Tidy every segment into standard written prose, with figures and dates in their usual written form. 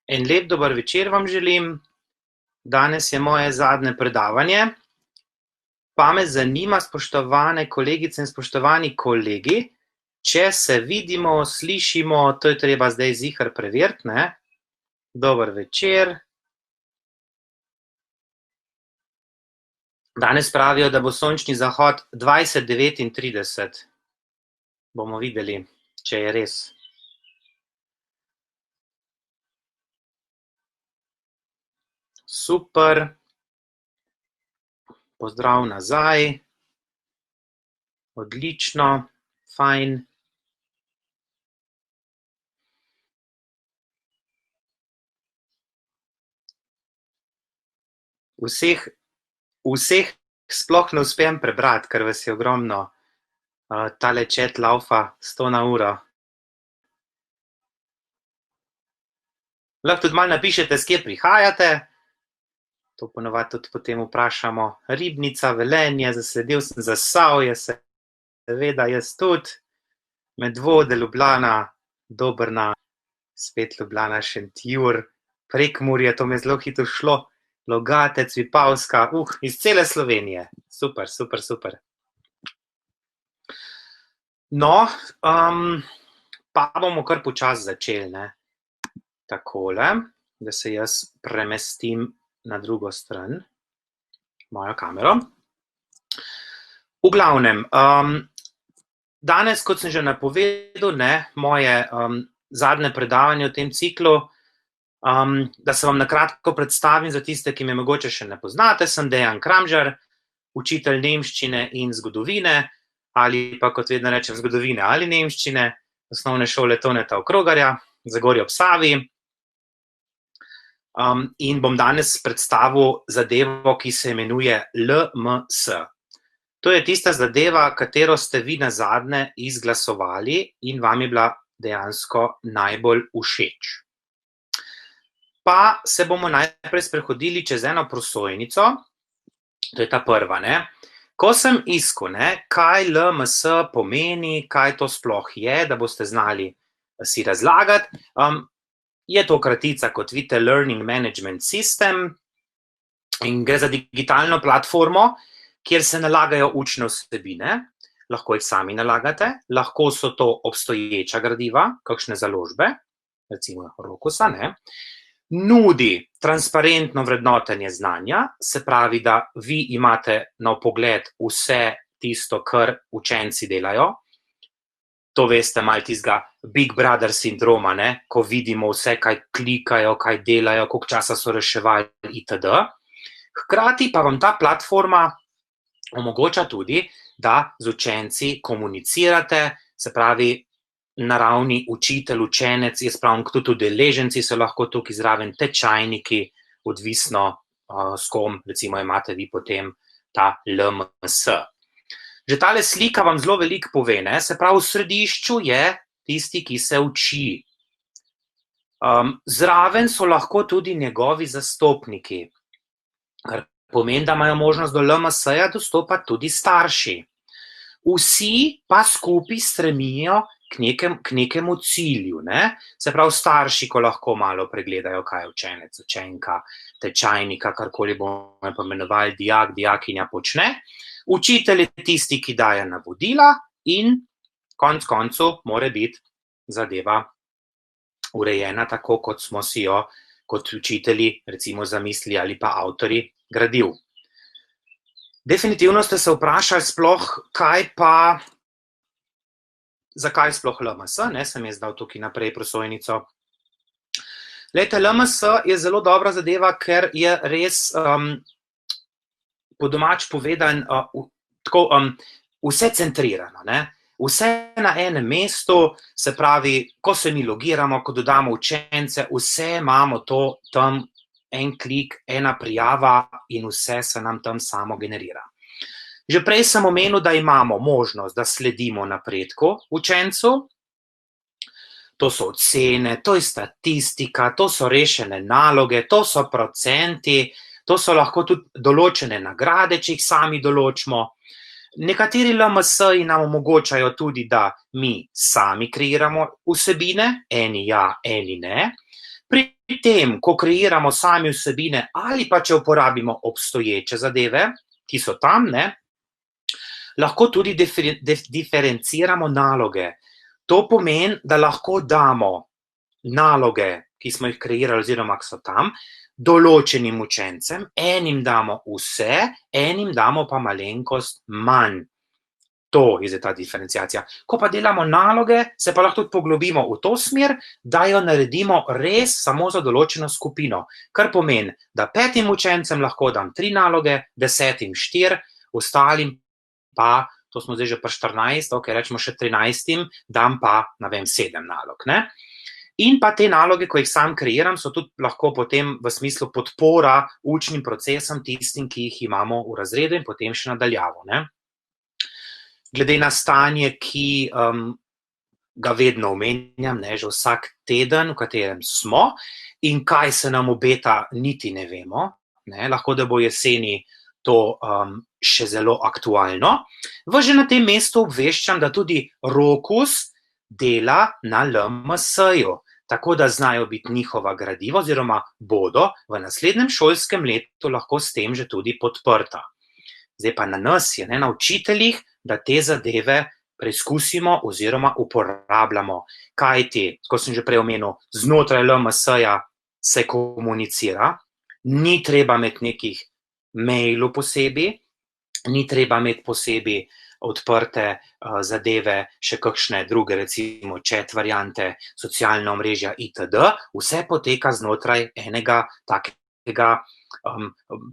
En lep dober večer vam želim. Danes je moje zadnje predavanje. Pa me zanima, spoštovane kolegice in spoštovani kolegi, če se vidimo, slišimo, to je treba zdaj ziher preveriti, ne? Dober večer. Danes pravijo, da bo sončni zahod 20:39. Bomo videli, če je res. Super. Pozdrav nazaj. Odlično, fajn. Vseh sploh ne uspem prebrati, ker vas je ogromno. Tale chat laufa 100 na uro. Lahko tudi malo napišete, s kje prihajate. To ponovadi tudi potem vprašamo. Ribnica, Velenje, zasledil sem Zasavje, seveda jaz tudi. Medvode, Ljubljana, Dobrna, spet Ljubljana, Šentjur, Prekmurje, to mi je zelo hitro šlo. Logatec, Vipavska, iz cele Slovenije. Super, super, super. No, pa bomo kar počasi začeli, ne. Takole, da se jaz premestim na drugo stran, mojo kamero. V glavnem, danes, kot sem že napovedal, ne, moje zadnje predavanje v tem ciklu, da se vam na kratko predstavim za tiste, ki me mogoče še ne poznate, sem Dejan Kramžar, učitelj nemščine in zgodovine, ali pa, kot vedno rečem, zgodovine ali nemščine, osnovne šole Toneta Okrogarja, Zagorje ob Savi. In bom danes predstavil zadevo, ki se imenuje LMS. To je tista zadeva, katero ste vi nazadnje izglasovali in vam je bila dejansko najbolj všeč. Pa se bomo najprej sprehodili čez eno prosojnico, to je ta prva, ne. Ko sem iskal, ne, kaj LMS pomeni, kaj to sploh je, da boste znali si razlagati, je to kratica, kot vidite, Learning Management System, in gre za digitalno platformo, kjer se nalagajo učne vsebine, lahko jih sami nalagate, lahko so to obstoječa gradiva, kakšne založbe, recimo Rokusa, ne. Nudi transparentno vrednotenje znanja, se pravi, da vi imate na vpogled vse tisto, kar učenci delajo. To veste, malo tistega Big Brother sindroma, ne, ko vidimo vse, kaj klikajo, kaj delajo, koliko časa so reševali itd. Hkrati pa vam ta platforma omogoča tudi, da z učenci komunicirate, se pravi, na ravni učitelj, učenec, jaz pravim, tudi udeleženci so lahko tukaj zraven, tečajniki, odvisno s kom, recimo, imate vi potem ta LMS. Že tale slika vam zelo veliko pove, ne, se pravi, v središču je tisti, ki se uči. Zraven so lahko tudi njegovi zastopniki, kar pomeni, da imajo možnost do LMS-ja dostopati tudi starši. Vsi pa skupaj stremijo k nekemu cilju, ne. Se pravi, starši, ko lahko malo pregledajo, kaj učenec, učenka, tečajnika, karkoli bomo poimenovali, dijak, dijakinja počne. Učitelj je tisti, ki daje navodila in konec koncev mora biti zadeva urejena tako, kot smo si jo kot učitelji recimo zamislili ali pa avtorji gradiv. Definitivno ste se vprašali sploh, zakaj sploh LMS, ne, sem jaz dal tukaj naprej prosojnico. Glejte, LMS je zelo dobra zadeva, ker je res, po domače povedan, tako, vse centrirano, ne. Vse na enem mestu, se pravi, ko se mi logiramo, ko dodamo učence, vse imamo to tam, en klik, ena prijava in vse se nam tam samo generira. Že prej sem omenil, da imamo možnost, da sledimo napredku učencu. To so ocene, to je statistika, to so rešene naloge, to so procenti, to so lahko tudi določene nagrade, če jih sami določimo. Nekateri LMS-ji nam omogočajo tudi, da mi sami kreiramo vsebine, eni ja, eni ne. Pri tem, ko kreiramo sami vsebine ali pa če uporabimo obstoječe zadeve, ki so tam, ne, lahko tudi diferenciramo naloge. To pomeni, da lahko damo naloge, ki smo jih kreirali oziroma ki so tam, določenim učencem, enim damo vse, enim damo pa malenkost manj. To je ta diferenciacija. Ko pa delamo naloge, se pa lahko tudi poglobimo v to smer, da jo naredimo res samo za določeno skupino. Kar pomeni, da 5 učencem lahko dam 3 naloge, 10 4, ostalim pa, to smo zdaj že pri 14, ok, rečemo še 13, dam pa, ne vem, 7 nalog, ne. In pa te naloge, ko jih sam kreiram, so tudi lahko potem v smislu podpora učnim procesom, tistim, ki jih imamo v razredu in potem še nadaljavo, ne. Glede na stanje, ki ga vedno omenjam, ne, že vsak teden, v katerem smo, in kaj se nam obeta, niti ne vemo, ne, lahko da bo jeseni to še zelo aktualno, vas že na tem mestu obveščam, da tudi Rokus dela na LMS-ju, tako da znajo biti njihova gradiva oziroma bodo v naslednjem šolskem letu lahko s tem že tudi podprta. Zdaj pa na nas je, ne, na učiteljih, da te zadeve preizkusimo oziroma uporabljamo. Kajti, kot sem že prej omenil, znotraj LMS-ja se komunicira, ni treba imeti nekih mailov posebej, ni treba imeti posebej odprte zadeve, še kakšne druge, recimo chat variante, socialna omrežja itd., vse poteka znotraj enega takega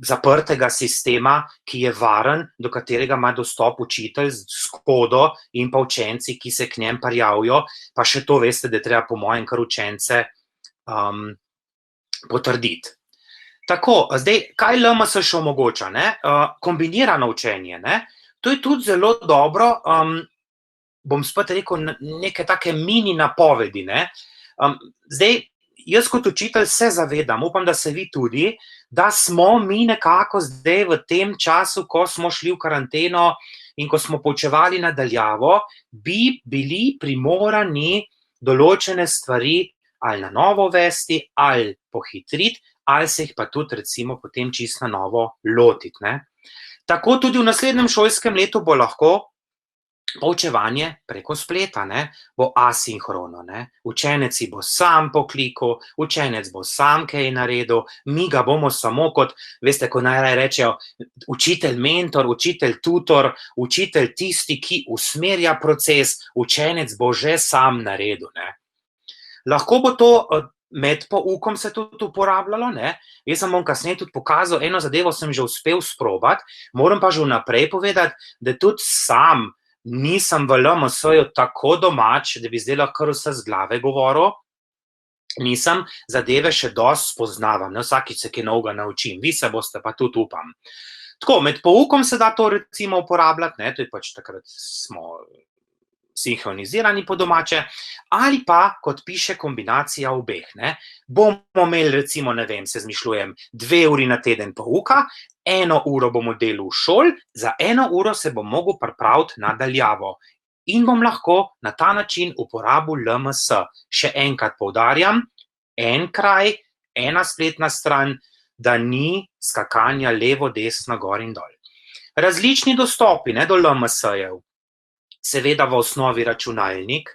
zaprtega sistema, ki je varen, do katerega ima dostop učitelj s kodo in pa učenci, ki se k njem prijavijo, pa še to veste, da je treba po mojem kar učence potrditi. Tako, zdaj, kaj LMS še omogoča, ne? Kombinirano učenje, ne? To je tudi zelo dobro, bom spet rekel, neke take mini napovedi, ne? Zdaj, jaz kot učitelj se zavedam, upam, da se vi tudi, da smo mi nekako zdaj v tem času, ko smo šli v karanteno in ko smo poučevali nadaljavo, bi bili primorani določene stvari ali na novo uvesti, ali pohitriti, ali se jih pa tudi recimo potem čisto na novo lotiti, ne. Tako tudi v naslednjem šolskem letu bo lahko poučevanje preko spleta, ne, bo asinhrono, ne. Učenec si bo sam poklikal, učenec bo sam kaj naredil, mi ga bomo samo kot, veste, ko najraje rečejo, učitelj mentor, učitelj tutor, učitelj tisti, ki usmerja proces, učenec bo že sam naredil, ne. Lahko bo to med poukom se tudi uporabljalo, ne. Jaz vam bom kasneje tudi pokazal, eno zadevo sem že uspel sprobati, moram pa že vnaprej povedati, da tudi sam nisem v LMS-ju tako domač, da bi zdaj lahko kar vse z glave govoril, nisem, zadeve še dosti spoznavam, ne, vsakič se kaj novega naučim, vi se boste pa tudi, upam. Tako, med poukom se da to recimo uporabljati, ne, to je pač takrat smo sinhronizirani po domače, ali pa, kot piše, kombinacija obeh, ne. Bomo imeli recimo, ne vem, se zmišljujem, 2 uri na teden pouka, 1 uro bomo delali v šoli, za 1 uro se bom mogel pripraviti nadaljavo in bom lahko na ta način uporabil LMS. Še enkrat poudarjam, en kraj, ena spletna stran, da ni skakanja levo, desno, gor in dol. Različni dostopi, ne, do LMS-jev, seveda v osnovi računalnik,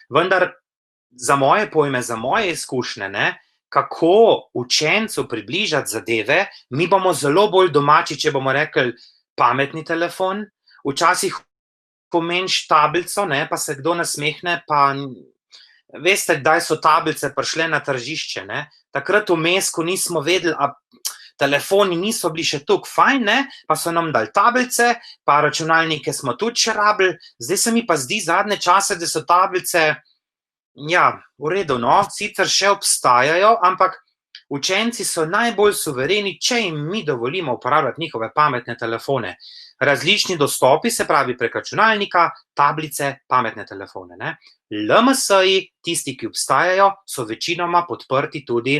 vendar za moje pojme, za moje izkušnje, ne, kako učencu približati zadeve, mi bomo zelo bolj domači, če bomo rekli pametni telefon, včasih pomeniš tablico, ne, pa se kdo nasmehne, pa veste, kdaj so tablice prišle na tržišče, ne, takrat vmes, ko nismo vedeli, a telefoni niso bili še toliko fajn, ne, pa so nam dali tablice, pa računalnike smo tudi še rabili, zdaj se mi pa zdi zadnje čase, da so tablice, ja, v redu, no, sicer še obstajajo, ampak učenci so najbolj suvereni, če jim mi dovolimo uporabljati njihove pametne telefone. Različni dostopi, se pravi prek računalnika, tablice, pametne telefone, ne. LMS-ji, tisti, ki obstajajo, so večinoma podprti tudi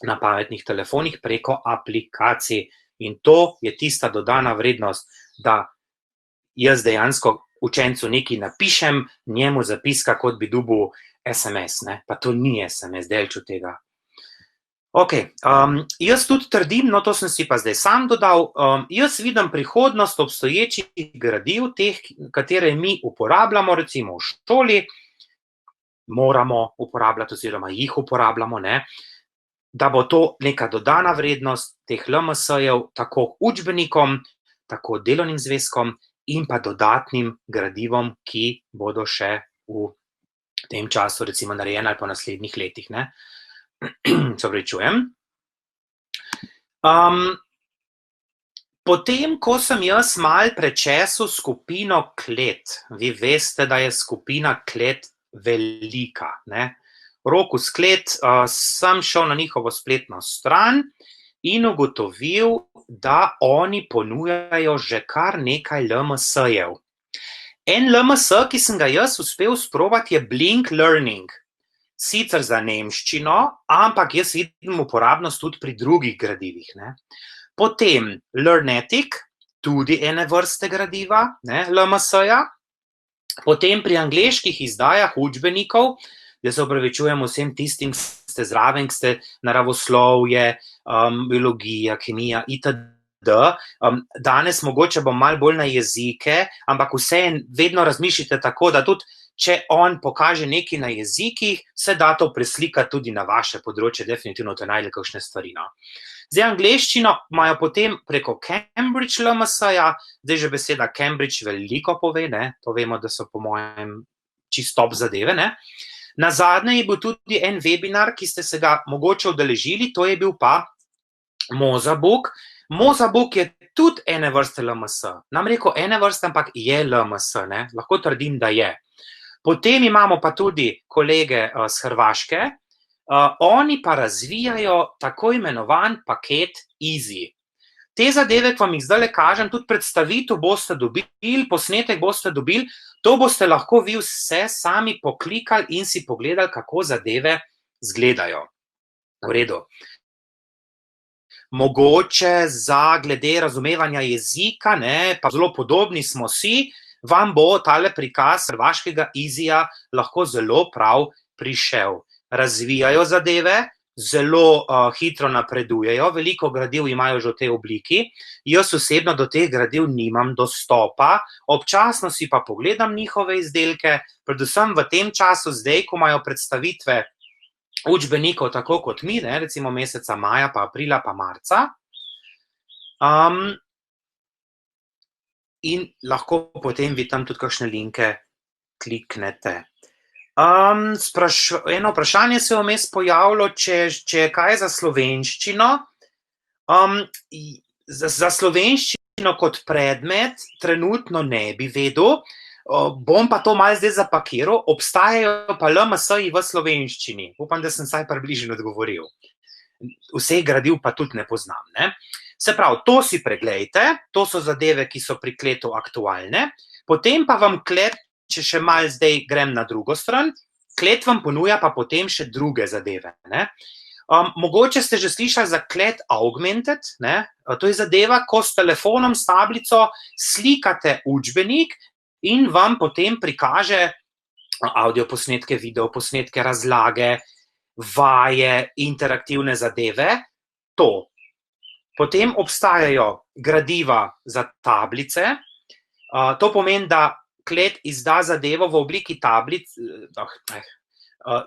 na pametnih telefonih preko aplikacij. In to je tista dodana vrednost, da jaz dejansko učencu nekaj napišem, njemu zapiska, kot bi dobil SMS, ne, pa to ni SMS, delč od tega. Okej, jaz tudi trdim, no, to sem si pa zdaj sam dodal, jaz vidim prihodnost obstoječih gradiv, teh, katere mi uporabljamo, recimo v šoli, moramo uporabljati oziroma jih uporabljamo, ne, da bo to neka dodana vrednost teh LMS-jev tako učbenikom, tako delovnim zvezkom in pa dodatnim gradivom, ki bodo še v tem času recimo narejene ali pa v naslednjih letih, ne. Se opravičujem. Potem, ko sem jaz malo prečesal skupino Klet, vi veste, da je skupina Klet velika, ne. Rokus Klet, sem šel na njihovo spletno stran in ugotovil, da oni ponujajo že kar nekaj LMS-jev. En LMS, ki sem ga jaz uspel sprobati, je Blink Learning. Sicer za nemščino, ampak jaz vidim uporabnost tudi pri drugih gradivih, ne. Potem Learnetic, tudi ene vrste gradiva, ne, LMS-ja. Potem pri angleških izdajah učbenikov, jaz se opravičujem vsem tistim, ki ste zraven, ki ste naravoslovje, biologija, kemija itd. Danes mogoče bom malo bolj na jezike, ampak vseeno vedno razmišljajte tako, da tudi če on pokaže nekaj na jezikih, se da to preslikati tudi na vaše področje, definitivno boste našli kakšne stvari, no. Zdaj, angleščino imajo potem preko Cambridge LMS-ja, zdaj že beseda Cambridge veliko pove, ne, to vemo, da so po mojem čisto top zadeve, ne. Nazadnje je bil tudi en webinar, ki ste se ga mogoče udeležili, to je bil pa Mozabook. Mozabook je tudi ene vrste LMS. Nam rekel ene vrste, ampak je LMS, ne, lahko trdim, da je. Potem imamo pa tudi kolege z Hrvaške, oni pa razvijajo tako imenovan paket Easy. Te zadeve, ki vam jih zdajle kažem, tudi predstavitev boste dobili, posnetek boste dobili, to boste lahko vi vse sami poklikali in si pogledali, kako zadeve izgledajo. V redu. Mogoče za glede razumevanja jezika, ne, pa zelo podobni smo si, vam bo tale prikaz hrvaškega Easyja lahko zelo prav prišel. Razvijajo zadeve, zelo hitro napredujejo, veliko gradiv imajo že v tej obliki, jaz osebno do teh gradiv nimam dostopa, občasno si pa pogledam njihove izdelke, predvsem v tem času zdaj, ko imajo predstavitve učbenikov tako kot mi, ne, recimo meseca maja, pa aprila, pa marca. In lahko potem vi tam tudi kakšne linke kliknete. Eno vprašanje se je vmes pojavilo, če je kaj za slovenščino. Za slovenščino kot predmet trenutno ne bi vedel, bom pa to malo zdaj zapakiral, obstajajo pa LMS-ji v slovenščini. Upam, da sem vsaj približno odgovoril. Vseh gradiv pa tudi ne poznam, ne. Se pravi, to si preglejte, to so zadeve, ki so pri Kletu aktualne, potem pa vam Klet, če še malo zdaj grem na drugo stran, Klet vam ponuja pa potem še druge zadeve, ne. Mogoče ste že slišali za Klet Augmented, ne, to je zadeva, ko s telefonom, s tablico slikate učbenik in vam potem prikaže avdioposnetke, videoposnetke, razlage, vaje, interaktivne zadeve, to. Potem obstajajo gradiva za tablice, to pomeni, da Klet izda zadevo v obliki tablic,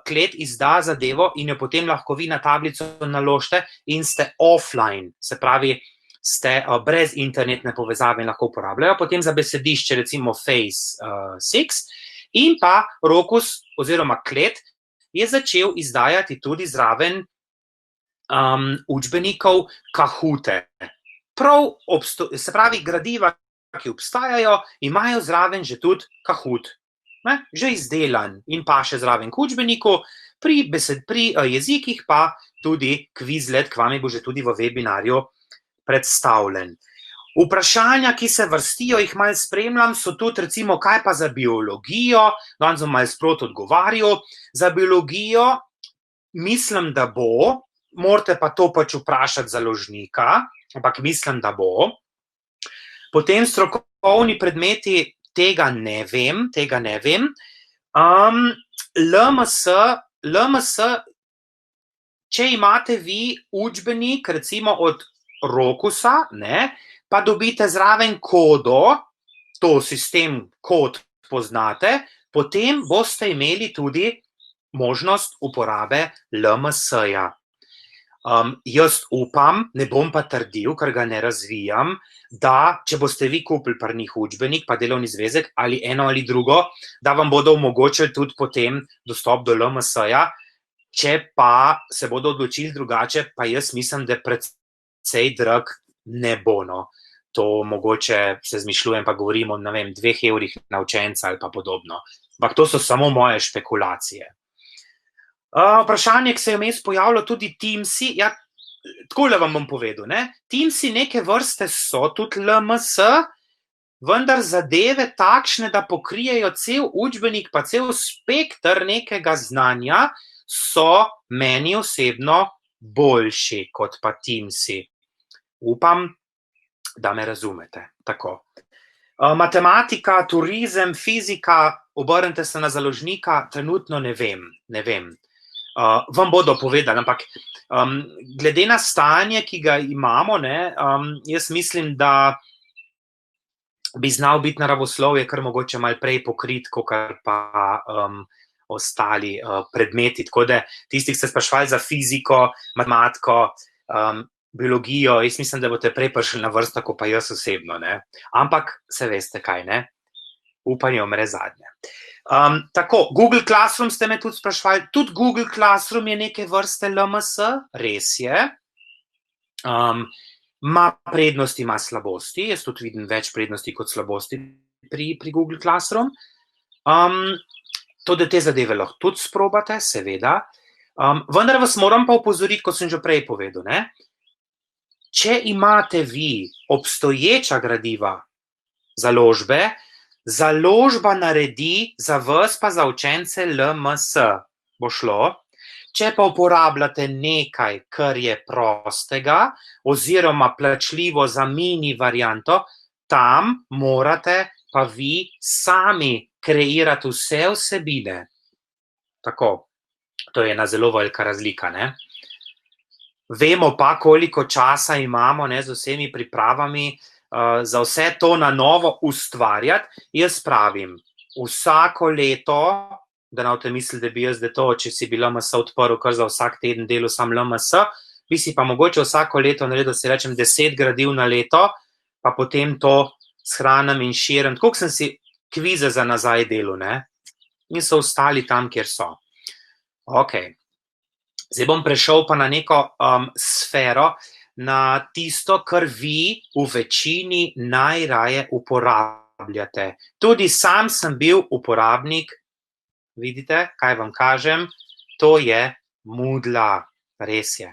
Klet izda zadevo in jo potem lahko vi na tablico naložite in ste offline, se pravi, ste brez internetne povezave in lahko uporabljajo, potem za besedišče recimo Face6 in pa Rokus oziroma Klet je začel izdajati tudi zraven učbenikov Kahute. Prav, se pravi, gradiva, ki obstajajo, imajo zraven že tudi Kahoot, ne, že izdelan in paše zraven k učbeniku, pri jezikih pa tudi Quizlet, k vam bo že tudi v webinarju predstavljen. Vprašanja, ki se vrstijo, jih malo spremljam, so tudi recimo, kaj pa za biologijo, danes bom malo sproti odgovarjal, za biologijo mislim, da bo, morate pa to pač vprašati založnika, ampak mislim, da bo. Potem strokovni predmeti, tega ne vem. LMS če imate vi učbenik, recimo od Rokusa, ne, pa dobite zraven kodo, to sistem kod poznate, potem boste imeli tudi možnost uporabe LMS-ja. Jaz upam, ne bom pa trdil, ker ga ne razvijam, da če boste vi kupili pri njih učbenik, pa delovni zvezek ali eno ali drugo, da vam bodo omogočili tudi potem dostop do LMS-ja, če pa se bodo odločili drugače, pa jaz mislim, da precej drag ne bo, no. To mogoče se zmišljujem, pa govorimo, ne vem, 2 evrih na učenca ali pa podobno. Ampak to so samo moje špekulacije. Vprašanje, ki se je vmes pojavilo, tudi Teamsi, ja, takole vam bom povedal, ne. Teamsi neke vrste so tudi LMS, vendar zadeve takšne, da pokrijejo cel učbenik, pa cel spekter nekega znanja, so meni osebno boljši kot pa Teamsi. Upam, da me razumete. Tako. Matematika, turizem, fizika, obrnite se na založnika, trenutno ne vem. Vam bodo povedali, ampak glede na stanje, ki ga imamo, ne, jaz mislim, da bi znal biti naravoslovje kar mogoče malo prej pokrit, kakor pa ostali predmeti. Tako da tisti, ki ste spraševali za fiziko, matematiko, biologijo, jaz mislim, da boste prej prišli na vrsto, kot pa jaz osebno, ne. Ampak se veste kaj, ne? Upanje umre zadnje. Tako, Google Classroom ste me tudi spraševali, tudi Google Classroom je neke vrste LMS, res je. Ima prednosti, ima slabosti, jaz tudi vidim več prednosti kot slabosti pri Google Classroom. To, da te zadeve lahko tudi sprobate, seveda. Vendar vas moram pa opozoriti, kot sem že prej povedal, ne. Če imate vi obstoječa gradiva založbe, založba naredi za vas pa za učence LMS. Bo šlo. Če pa uporabljate nekaj, kar je prostega oziroma plačljivo za mini varianto, tam morate pa vi sami kreirati vse vsebine. Tako. To je ena zelo velika razlika, ne. Vemo pa, koliko časa imamo, ne, z vsemi pripravami, za vse to na novo ustvarjati. Jaz pravim, vsako leto, da ne boste mislili, da bi jaz to, če si bi LMS odprl, kar za vsak teden delal sam LMS, bi si pa mogoče vsako leto naredil, da si rečem 10 gradiv na leto, pa potem to shranim in širim. Tako sem si kvize za nazaj delal, ne, in so ostali tam, kjer so. Okej. Zdaj bom prešel pa na neko sfero, na tisto, kar vi v večini najraje uporabljate. Tudi sam sem bil uporabnik, vidite, kaj vam kažem, to je Moodla, res je.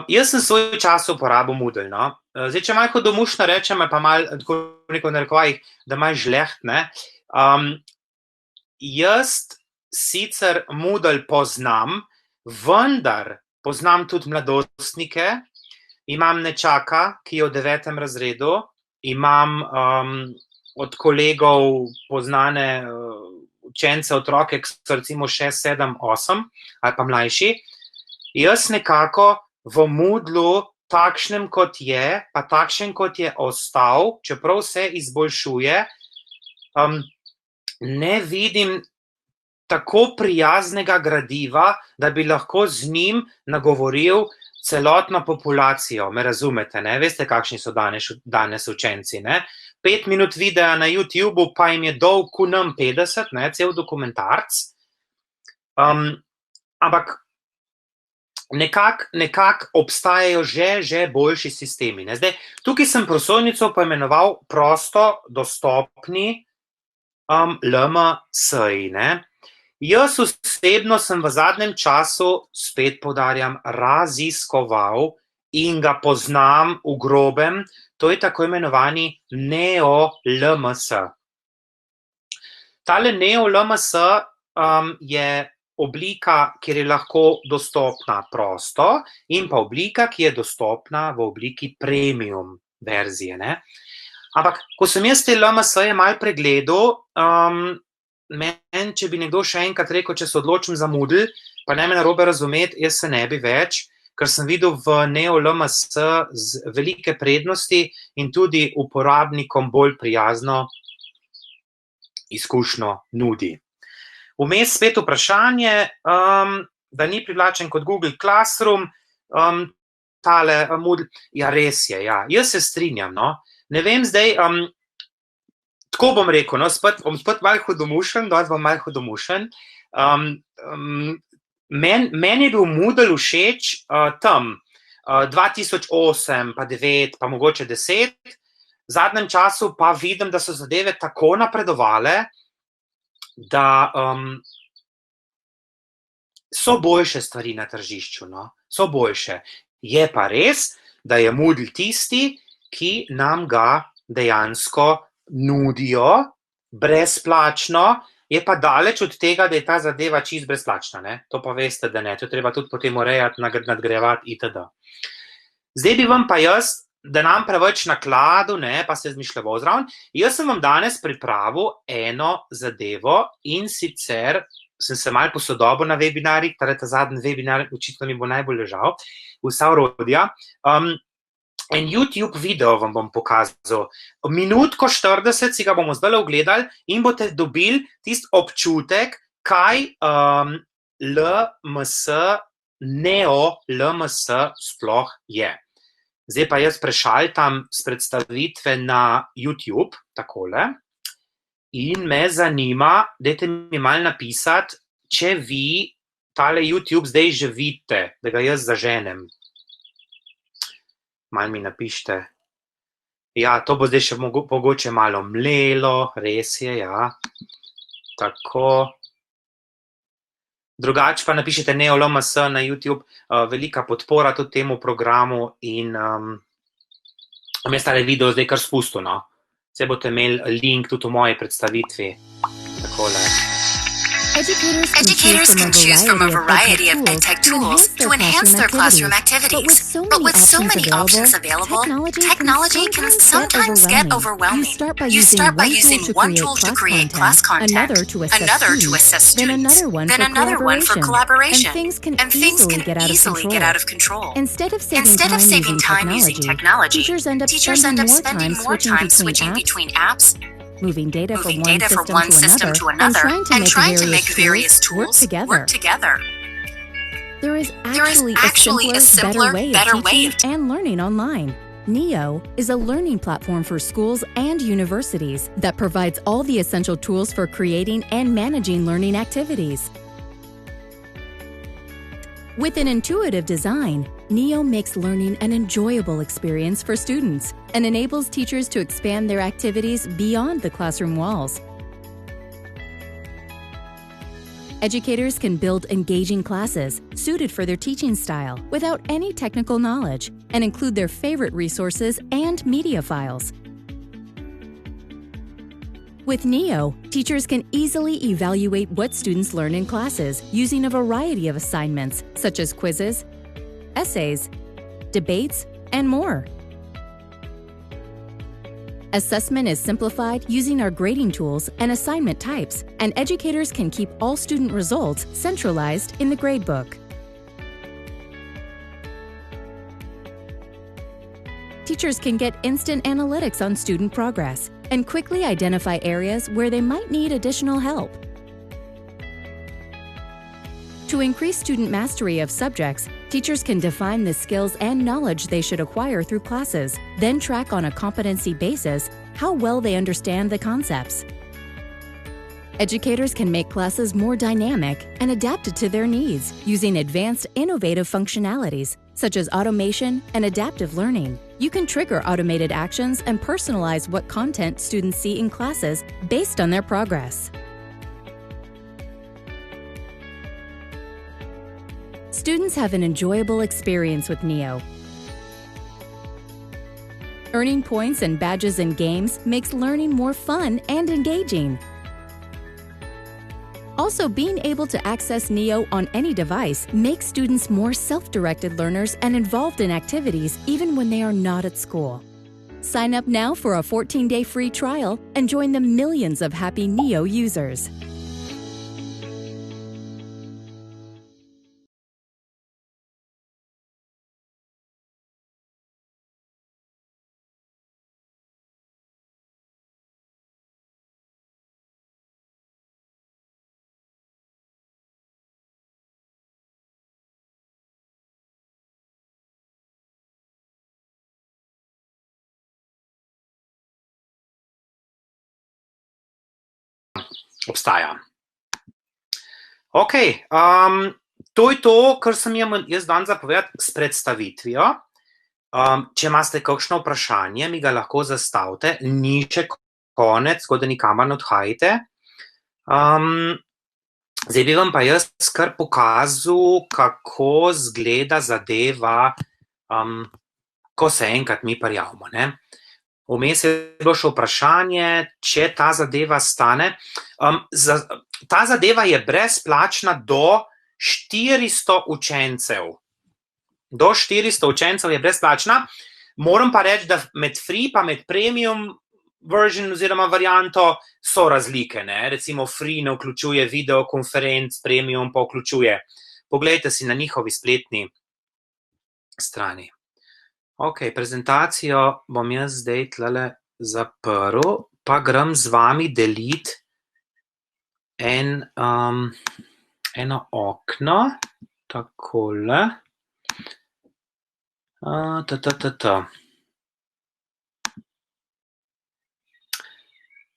Jaz sem svoj čas uporabil Moodle, no. Zdaj, če malo domušno rečem, pa malo, tako neko narekovajih, da malo žleht, ne. Jaz sicer Moodle poznam, vendar poznam tudi mladostnike, imam nečaka, ki je v 9. razredu, imam od kolegov poznane učence, otroke, ki so recimo 6, 7, 8 ali pa mlajši. Jaz nekako v Moodlu takšnem, kot je, pa takšen, kot je ostal, čeprav se izboljšuje, ne vidim tako prijaznega gradiva, da bi lahko z njim nagovoril celotno populacijo. Me razumete, ne? Veste, kakšni so danes učenci, ne? 5 minut videa na YouTubeu, pa jim je dolg kot nam 50, ne? Cel dokumentarc. Ampak nekako obstajajo že boljši sistemi, ne? Zdaj, tukaj sem prosojnico poimenoval prosto dostopni LMS-ji, ne? Jaz osebno sem v zadnjem času, spet poudarjam, raziskoval in ga poznam v grobem, to je tako imenovani Neo-LMS. Tale Neo-LMS je oblika, kjer je lahko dostopna prosto, in pa oblika, ki je dostopna v obliki premium verzije, ne. Ampak, ko sem jaz te LMS-je malo pregledal, meni, če bi nekdo še enkrat rekel, če se odločim zamuditi, pa ne me narobe razumeti, jaz se ne bi več, ker sem videl v Neo LMS velike prednosti in tudi uporabnikom bolj prijazno izkušnjo nudi. Vmes spet vprašanje, da ni privlačen kot Google Classroom, tale Moodle, ja res je, ja, jaz se strinjam, no, ne vem zdaj, tako bom rekel, no, bom spet malo hudomušen, danes bom malo hudomušen, meni je bil Moodle všeč tam 2008, pa 9, pa mogoče 10, v zadnjem času pa vidim, da so zadeve tako napredovale, da so boljše stvari na tržišču, no, so boljše. Je pa res, da je Moodle tisti, ki nam ga dejansko nudijo brezplačno, je pa daleč od tega, da je ta zadeva čisto brezplačna, ne? To pa veste, da ne, to treba tudi potem urejati, nadgrajevati itd. Zdaj bi vam pa jaz, da nam preveč nakladu, ne, pa se zmišljavo zraven, jaz sem vam danes pripravil eno zadevo in sicer sem se malo posodobil na webinarjih, ta zadnji webinar očitno mi bo najbolj ležal, vsa orodja. En YouTube video vam bom pokazal, minutko 40 si ga bomo zdaj ogledali in boste dobili tisti občutek, kaj LMS, Neo LMS sploh je. Zdaj pa jaz prešaltam s predstavitve na YouTube, takole, in me zanima, dajte mi malo napisati, če vi tale YouTube zdaj že vidite, da ga jaz zaženem. Malo mi napište. Ja, to bo zdaj še mogoče malo mlelo, res je, ja. Tako. Drugače pa napišite Neo LMS na YouTube, velika podpora tudi temu programu in vmes tale video zdaj kar spustil, no. Zdaj boste imeli link tudi v moji predstavitvi. Takole. Educators can choose from a variety of EdTech tools to enhance their classroom activities. But with so many options available, technology can sometimes get overwhelming. You start by using one tool to create class content, another to assess students, then another one for collaboration, and things can easily get out of control. Instead of saving time using technology, teachers end up spending more time switching between apps, moving data from one system to another, and trying to make various tools work together. There is actually a simpler, better way of teaching and learning online. Neo is a learning platform for schools and universities that provides all the essential tools for creating and managing learning activities. With an intuitive design, Neo makes learning an enjoyable experience for students and enables teachers to expand their activities beyond the classroom walls. Educators can build engaging classes suited for their teaching style without any technical knowledge and include their favorite resources and media files. With Neo, teachers can easily evaluate what students learn in classes using a variety of assignments such as quizzes, essays, debates, and more. Assessment is simplified using our grading tools and assignment types, and educators can keep all student results centralized in the gradebook. Teachers can get instant analytics on student progress and quickly identify areas where they might need additional help. To increase student mastery of subjects, teachers can define the skills and knowledge they should acquire through classes, then track on a competency basis how well they understand the concepts. Educators can make classes more dynamic and adapted to their needs using advanced, innovative functionalities such as automation and adaptive learning. You can trigger automated actions and personalize what content students see in classes based on their progress. Students have an enjoyable experience with Neo. Earning points and badges in games makes learning more fun and engaging. Also, being able to access Neo on any device makes students more self-directed learners and involved in activities even when they are not at school. Sign up now for a 14-day free trial and join the millions of happy Neo users. obstaja. Ok, to je to, kar sem jaz danes zapovedal s predstavitvijo. Če imate kakšno vprašanje, mi ga lahko zastavite, ni še konec, tako da nikamor ne odhajate. Zdaj bi vam pa jaz kar pokazal, kako zgleda zadeva, ko se enkrat mi prijavimo, ne. Vmes je bilo še vprašanje, če ta zadeva stane. Ta zadeva je brezplačna do 400 učencev. Do 400 učencev je brezplačna. Moram pa reči, da med free pa med premium version oziroma varianto so razlike, ne. Recimo free ne vključuje videokonferenc, premium pa vključuje. Poglejte si na njihovi spletni strani. Ok, prezentacijo bom jaz zdaj tlele zaprl, pa grem z vami deliti eno okno, takole.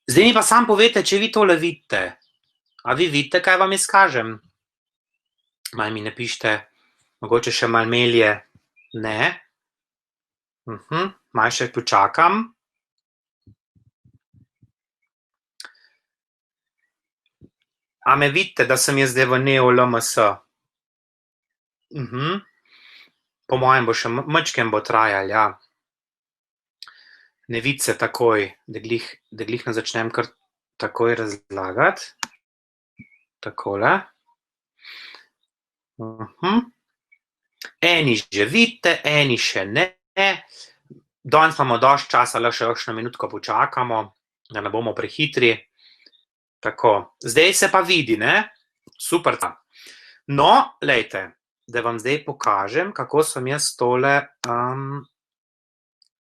Zdaj mi pa sam povejte, če vi tole vidite. A vi vidite, kaj vam jaz kažem? Malo mi napišite, mogoče še malo melje. Ne. Malo še počakam. A me vidite, da sem jaz zdaj v Neo LMS? Po mojem bo še majčkeno bo trajalo, ja. Ne vidi se takoj, da glih ne začnem kar takoj razlagati. Takole. Eni že vidite, eni še ne. Danes imamo dosti časa, le še kakšno minutko počakamo, da ne bomo prehitri. Tako, zdaj se pa vidi, ne? Super. No, glejte, da vam zdaj pokažem, kako sem jaz tole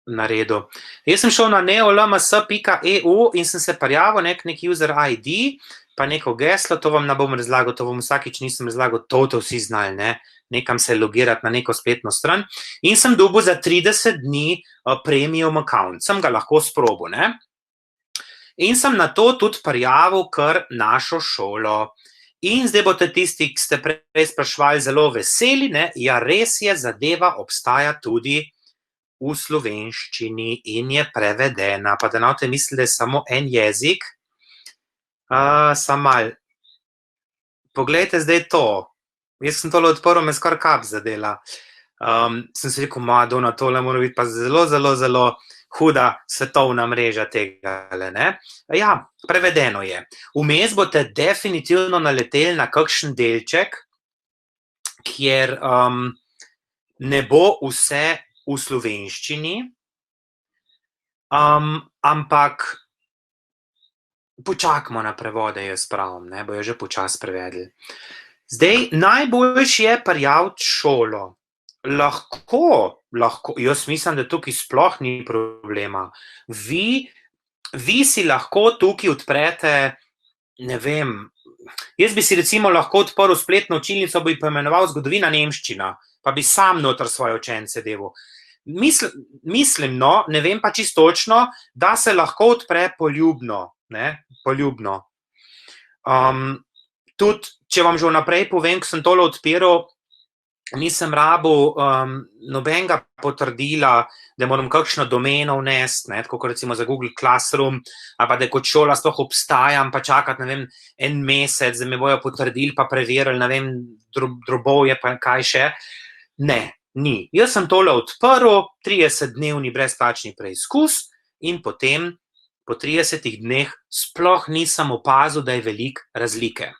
naredil. Jaz sem šel na neolms.eu in sem se prijavil nek user ID, pa neko geslo, to vam ne bom razlagal, to vam vsakič nisem razlagal, to vsi znali, ne? Nekam se logirati na neko spletno stran in sem dobil za 30 dni premium account, sem ga lahko sprobal, ne? In sem na to tudi prijavil kar našo šolo. In zdaj boste tisti, ki ste prej spraševali, zelo veseli, ne? Ja, res je, zadeva obstaja tudi v slovenščini in je prevedena, pa da ne boste mislili, da je samo en jezik. Samo malo. Poglejte zdaj to. Jaz sem tole odprl, me skoraj kap zadela. Sem si rekel, Madonna, tole mora biti pa zelo, zelo, zelo huda svetovna mreža tegale, ne. Ja, prevedeno je. Vmes boste definitivno naleteli na kakšen delček, kjer ne bo vse v slovenščini, ampak počakamo na prevode, jaz pravim, ne, bojo že počasi prevedli. Zdaj, najboljše je prijaviti šolo. Lahko, jaz mislim, da tukaj sploh ni problema. Vi si lahko tukaj odprete, ne vem, jaz bi si recimo lahko odprl spletno učilnico, bi poimenoval Zgodovina nemščina, pa bi sam noter svoje učence delal. Mislim, no, ne vem pa čisto točno, da se lahko odpre poljubno, ne, poljubno. Tudi, če vam že vnaprej povem, ko sem tole odpiral, nisem rabil nobenega potrdila, da moram kakšno domeno vnesti, ne, tako kot recimo za Google Classroom, ali pa da kot šola sploh obstajam, pa čakati, ne vem, en mesec, da me bojo potrdili, pa preverili, ne vem, drobovje, pa kaj še. Ne, ni. Jaz sem tole odprl, 30-dnevni brezplačni preizkus in potem po 30 dneh sploh nisem opazil, da je veliko razlike.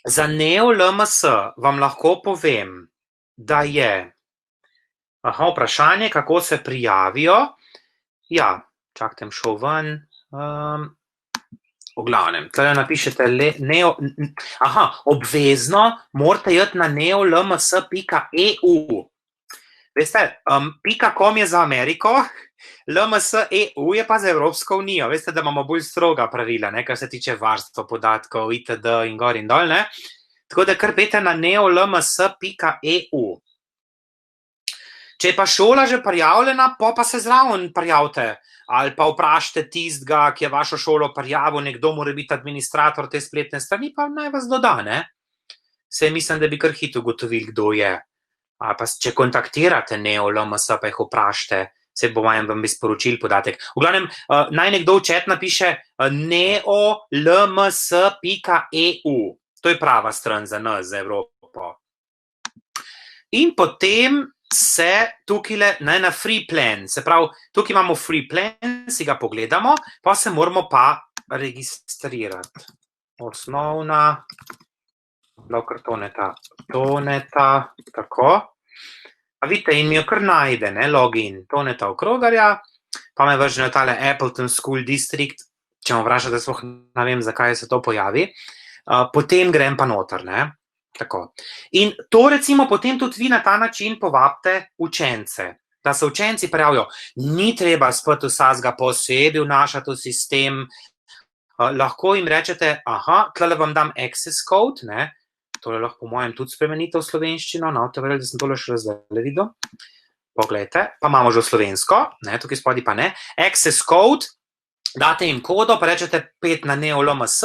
Za Neo LMS vam lahko povem, da je vprašanje, kako se prijavijo. Ja, čakajte, šel ven. V glavnem, tukaj napišete obvezno morate iti na neolms.eu. Veste, .com je za Ameriko, LMS.eu je pa za Evropsko unijo. Veste, da imamo bolj stroga pravila, ne, kar se tiče varstva podatkov, itd. In gor in dol, ne. Tako da kar pejte na neolms.eu. Če je pa šola že prijavljena, pa se zraven prijavite. ali pa vprašajte tistega, ki je vašo šolo prijavil, nekdo mora biti administrator te spletne strani, pa naj vas doda, ne? Saj mislim, da bi kar hitro ugotovili, kdo je. Ali pa če kontaktirate Neo LMS, pa jih vprašajte, se bo vam bi sporočil podatek. V glavnem, naj nekdo v chat napiše neolms.eu. To je prava stran za nas, za Evropo. In potem se tukaj na free plan, se pravi, tukaj imamo free plan, si ga pogledamo, pa se moramo pa registrirati. Osnovna, blokar Toneta, tako. A vidite, in mi jo kar najde, ne, login Toneta Okrogarja, pa me vrže na tale Appleton School District, če me vprašate, sploh ne vem, zakaj se to pojavi, potem grem pa noter, ne. Tako. In to recimo potem tudi vi na ta način povabite učence, da se učenci pravijo, ni treba spet vsega posebej vnašati v sistem, lahko jim rečete, tlele vam dam access code, ne, tole lahko po mojem tudi spremenite v slovenščino, no, te verjeli, da sem tole še razdele videl, poglejte, pa imamo že v slovensko, ne, tukaj spodaj pa ne, access code, date jim kodo, pa rečete 5 na Neo LMS,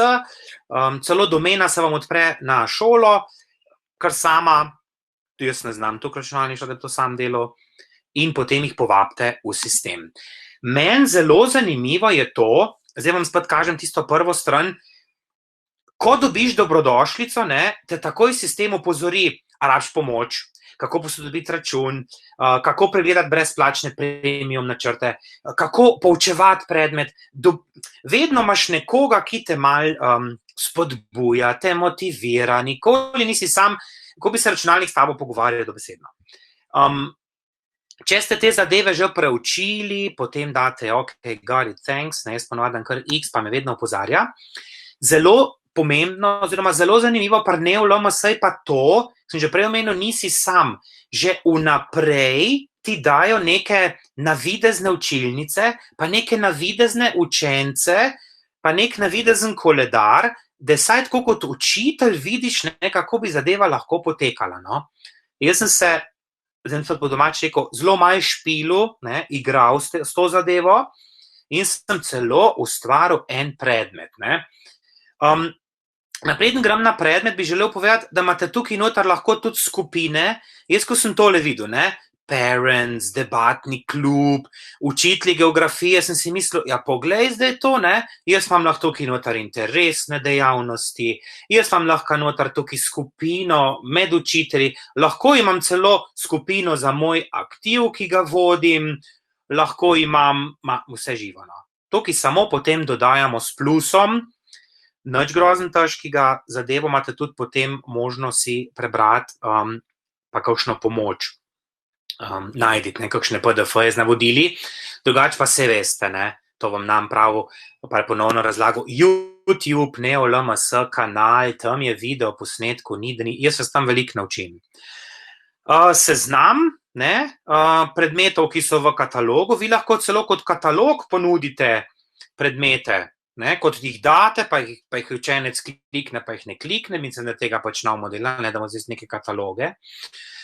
celo domena se vam odpre na šolo, kar sama, jaz ne znam tukaj računalništva, da bi to sam delal, in potem jih povabite v sistem. Meni zelo zanimivo je to, zdaj vam spet kažem tisto prvo stran, ko dobiš dobrodošlico, ne, te takoj sistem opozori, a rabiš pomoč, kako posodobiti račun, kako pregledati brezplačne premium načrte, kako poučevati predmet, vedno imaš nekoga, ki te malo spodbuja, te motivira, nikoli nisi sam, ko bi se računalnik s tabo pogovarjal dobesedno. Če ste te zadeve že preučili, potem date, ok, got it, thanks, ne, jaz ponovadam kar X, pa me vedno opozarja. Zelo pomembno, oziroma zelo zanimivo pri Neo LMS je pa to, sem že prej omenil, nisi sam, že vnaprej ti dajo neke navidezne učilnice, pa neke navidezne učence, pa nek navidezen koledar, da saj tako kot učitelj vidiš, ne, kako bi zadeva lahko potekala, no. Jaz sem se, zdaj sem po domač rekel, zelo malo špilu, ne, igral s to zadevo in sem celo ustvaril en predmet, ne. Napreden grem na predmet, bi želel povedati, da imate tukaj noter lahko tudi skupine, jaz ko sem tole videl, ne, parents, debatni klub, učitelji geografije, sem si mislil, ja, poglej zdaj to, ne, jaz imam lahko tukaj noter interesne dejavnosti, jaz imam lahko noter tukaj skupino med učitelji, lahko imam celo skupino za moj aktiv, ki ga vodim, lahko imam, vse živo, no. Tukaj samo potem dodajamo s plusom, nič grozen težkega, zadevo imate tudi potem možno si prebrati, pa kakšno pomoč najditi, kakšne PDF-je z navodili, drugače pa se veste, ne, to vam nam pravi, pa ponovno razlago, YouTube, Neo LMS kanal, tam je video posnetku, jaz vas tam veliko naučim. Seznam, ne, predmetov, ki so v katalogu, vi lahko celo kot katalog ponudite predmete, ne, kot jih date, pa jih učenec klikne, pa jih ne klikne, mislim, da tega pač nav modela, ne damo zdaj neke kataloge.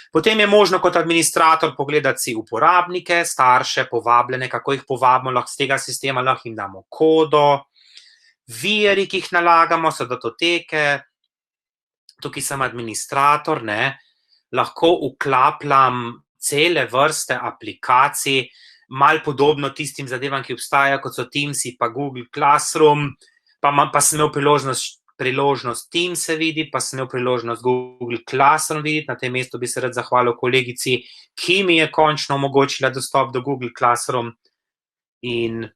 Potem je možno kot administrator pogledati si uporabnike, starše, povabljene, kako jih povabimo, lahko z tega sistema, lahko jim damo kodo, viri, ki jih nalagamo, so datoteke, tukaj sem administrator, ne, lahko vklapljam cele vrste aplikacij, malo podobno tistim zadevam, ki obstajajo, kot so Teams pa Google Classroom, pa sem imel priložnost Teams se videti, pa sem imel priložnost Google Classroom videti, na tem mestu bi se rad zahvalil kolegici, ki mi je končno omogočila dostop do Google Classroom in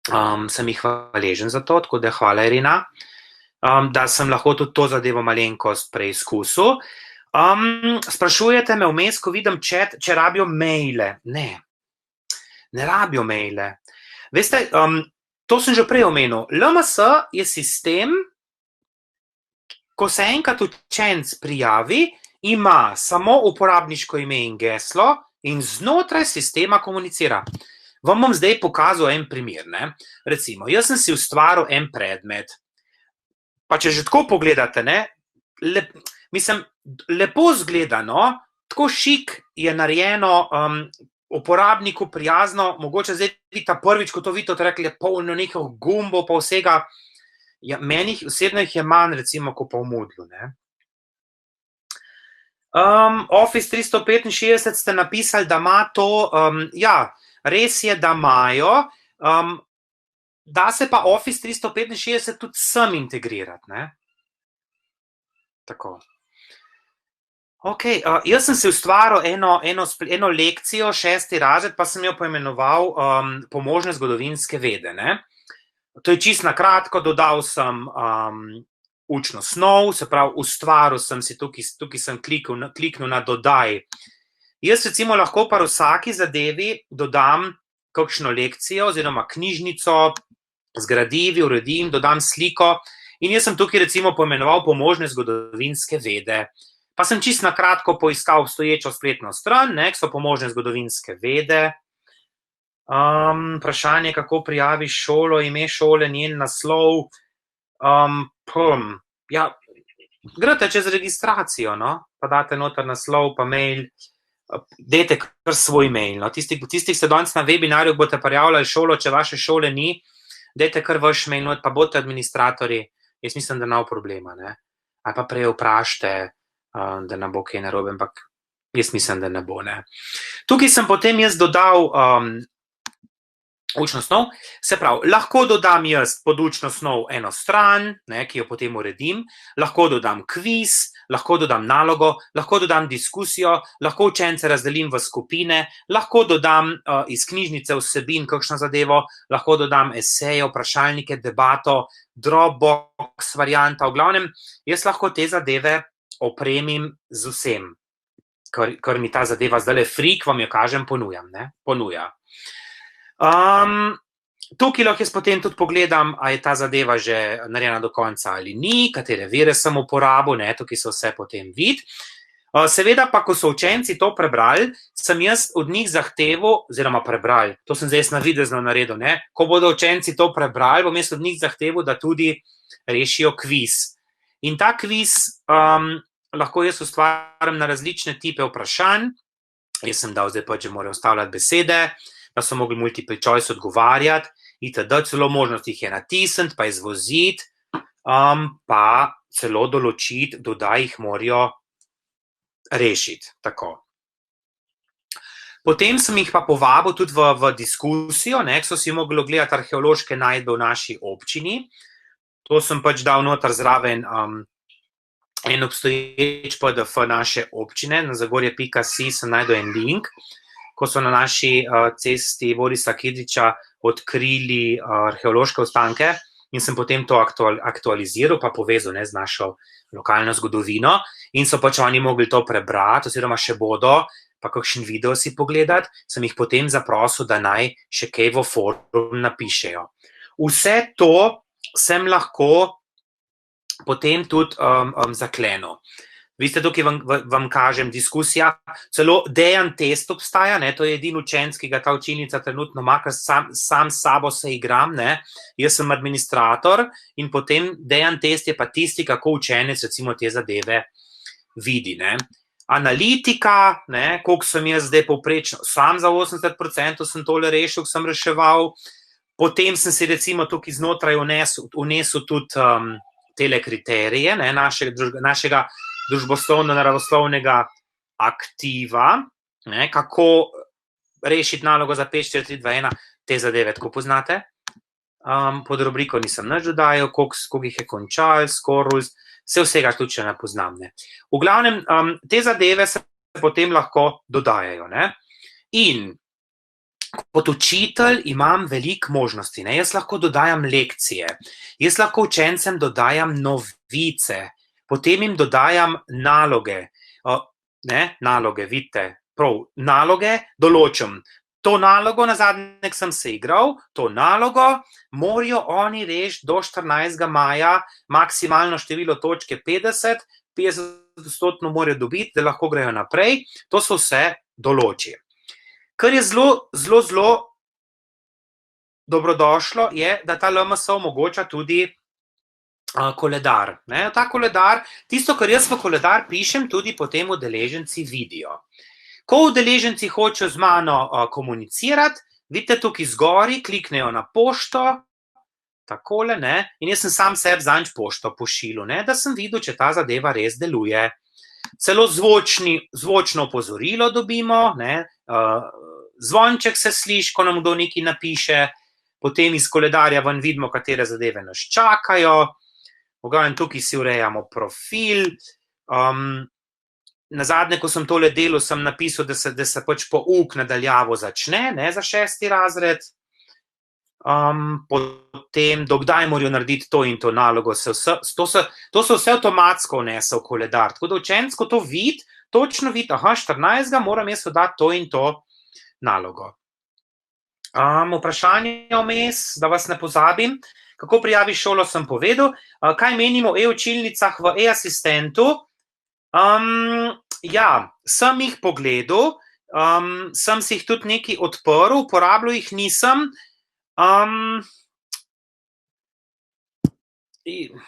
sem jih hvaležen za to, tako da hvala Irina, da sem lahko tudi to zadevo malenkost preizkusil. Sprašujete me vmes, ko vidim chat, če rabijo maile. Ne rabijo maile. Veste, to sem že prej omenil. LMS je sistem, ko se enkrat učenec prijavi, ima samo uporabniško ime in geslo in znotraj sistema komunicira. Vam bom zdaj pokazal en primer, ne. Recimo, jaz sem si ustvaril en predmet. Pa če že tako pogledate, ne, mislim, lepo zgledano, tako šik je narejeno, uporabniku prijazno, mogoče zdaj vidite prvič, ko to vidite, rekli, je polno nekih gumbov pa vsega. Ja, meni osebno jih je manj, recimo, kot pa v Moodlu, ne. Office 365 ste napisali, da ima to, ja, res je, da imajo, da se pa Office 365 tudi sem integrirati, ne. Tako. Ok, jaz sem si ustvaril eno lekcijo, 6. razred, pa sem jo poimenoval Pomožne zgodovinske vede, ne. To je čisto na kratko, dodal sem učno snov, se pravi, ustvaril sem si, tukaj sem kliknil na dodaj. Jaz recimo lahko pa vsaki zadevi dodam kakšno lekcijo oziroma knjižnico, z gradivi, uredim, dodam sliko in jaz sem tukaj recimo poimenoval Pomožne zgodovinske vede. Pa sem čisto na kratko poiskal obstoječo spletno stran, ne, ki so Pomožne zgodovinske vede. Vprašanje, kako prijaviš šolo, ime šole, njen naslov. Ja, greste čez registracijo, no, pa date noter naslov, pa mail, dajte kar svoj mail, no, tistih se danes na webinarju boste prijavljali šolo, če vaše šole ni, dajte kar vaš mail not, pa boste administratorji, jaz mislim, da nav problema, ne, ali pa prej vprašajte, da ne bo kaj narobe, ampak jaz mislim, da ne bo, ne. Tukaj sem potem jaz dodal učno snov, se pravi, lahko dodam jaz pod učno snov eno stran, ne, ki jo potem uredim, lahko dodam kviz, lahko dodam nalogo, lahko dodam diskusijo, lahko učence razdelim v skupine, lahko dodam iz knjižnice vsebin kakšno zadevo, lahko dodam eseje, vprašalnike, debato, Dropbox varianta, v glavnem, jaz lahko te zadeve opremim z vsem, kar mi ta zadeva zdajle free, vam jo kažem, ponuja. Tukaj lahko jaz potem tudi pogledam, a je ta zadeva že narejena do konca ali ni, katere vire sem uporabil, ne, tukaj se vse potem vidi. Seveda pa, ko so učenci to prebrali, sem jaz od njih zahteval, oziroma prebrali, to sem zdaj navidezno naredil, ne, ko bodo učenci to prebrali, bom jaz od njih zahteval, da tudi rešijo kviz. In ta kviz lahko jaz ustvarim na različne tipe vprašanj, jaz sem dal zdaj pa, če morajo vstavljati besede, da so mogli multiple choice odgovarjati, itd. Celo možnost jih je natisniti, pa izvoziti, pa celo določiti, kdaj jih morajo rešiti. Tako. Potem sem jih pa povabil tudi v diskusijo, ne, so si mogli ogledati arheološke najdbe v naši občini. To sem pač dal noter zraven en obstoječ PDF naše občine, na zagorje.si sem najdel en link, ko so na naši cesti Borisa Kidriča odkrili arheološke ostanke in sem potem to aktualiziral, pa povezal, ne, z našo lokalno zgodovino in so pač oni mogli to prebrati, oziroma še bodo, pa kakšen video si pogledati, sem jih potem zaprosil, da naj še kaj v forum napišejo. Vse to sem lahko potem tudi zaklenil. Vi ste tukaj, vam kažem, diskusija, celo Dejan test obstaja, ne, to je edini učenec, ki ga ta učilnica trenutno ima, ker sam s sabo se igram, ne, jaz sem administrator in potem Dejan test je pa tisti, kako učenec recimo te zadeve vidi, ne. Analitika, ne, koliko sem jaz zdaj povprečno, sam za 80% sem tole rešil, sem reševal, potem sem si recimo tukaj znotraj vnesel tudi tele kriterije, ne, našega družboslovno-naravoslovnega aktiva, ne, kako rešiti nalogo za 5, 4, 3, 2, 1, te zadeve tako poznate. Pod rubriko nisem nič dodajal, koliko jih je končal, skoraj, vsega tudi še ne poznam. Ne. V glavnem, te zadeve se potem lahko dodajajo. Ne. In kot učitelj imam veliko možnosti. Ne. Jaz lahko dodajam lekcije, jaz lahko učencem dodajam novice, potem jim dodajam naloge, naloge, vidite, prav, naloge določim. To nalogo, nazadnje sem se igral, to nalogo morajo oni rešiti do 14. maja, maksimalno število točke 50, 50% morajo dobiti, da lahko grejo naprej, to so vse določi. Kar je zelo dobrodošlo, je, da ta LMS omogoča tudi koledar. Ta koledar, tisto, kar jaz v koledar pišem, tudi potem udeleženci vidijo. Ko udeleženci hočejo z mano komunicirati, vidite tukaj zgori, kliknejo na pošto, takole, ne, in jaz sem sam sebi zanj pošto pošiljal, ne, da sem videl, če ta zadeva res deluje. Celo zvočno opozorilo dobimo, ne, zvonček se sliši, ko nam kdo nekaj napiše, potem iz koledarja ven vidimo, katere zadeve nas čakajo, tukaj si urejamo profil, nazadnje, ko sem tole delal, sem napisal, da se pač pouk nadaljavo začne, ne, za 6. razred, potem, dokdaj morajo narediti to in to nalogo, to se vse avtomatsko vnese v koledar, tako da učenec, ko to vidi, točno vidi, 14. moram jaz dati to in to nalogo. Vprašanje vmes, da vas ne pozabim, kako prijaviš šolo, sem povedal, kaj menimo o e-učilnicah v e-asistentu? Ja, sem jih pogledal, sem si jih tudi nekaj odprl, uporabljal jih nisem.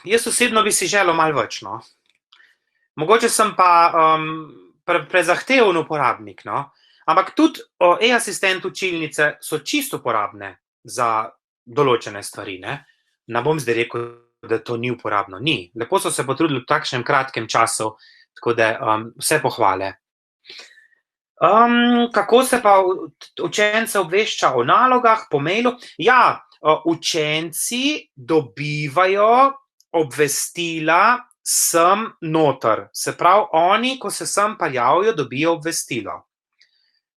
Jaz osebno bi si želel malo več, no. Mogoče sem pa prezahteven uporabnik, no. Ampak tudi e-asistent učilnice so čisto uporabne za določene stvari, ne. Ne bom zdaj rekel, da to ni uporabno. Ni. Lepo so se potrudili v takšnem kratkem času, tako da vse pohvale. Kako se pa učence obvešča o nalogah po mailu? Ja, učenci dobivajo obvestila sem noter. Se pravi, oni, ko se sem prijavijo, dobijo obvestilo.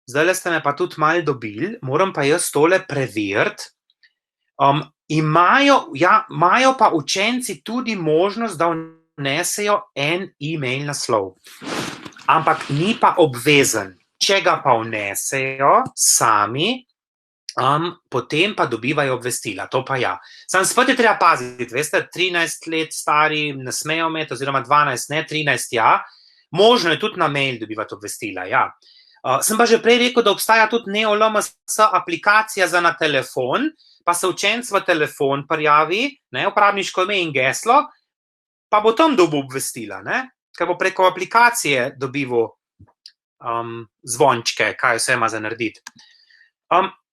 Zdajle ste me pa tudi malo dobili, moram pa jaz tole preveriti. Imajo pa učenci tudi možnost, da vnesejo en e-mail naslov. Ampak ni pa obvezen. Če ga pa vnesejo sami, potem pa dobivajo obvestila, to pa ja. Sam spet je treba paziti, veste, 13 let stari ne smejo imeti, oziroma 12, ne, 13 ja, možno je tudi na mail dobivati obvestila, ja. Sem pa že prej rekel, da obstaja tudi NeoLMS aplikacija za na telefon, pa se učenec v telefon prijavi, ne, uporabniško ime in geslo, pa bo tam dobil obvestila, ne, ker bo preko aplikacije dobival zvončke, kaj vse ima za narediti.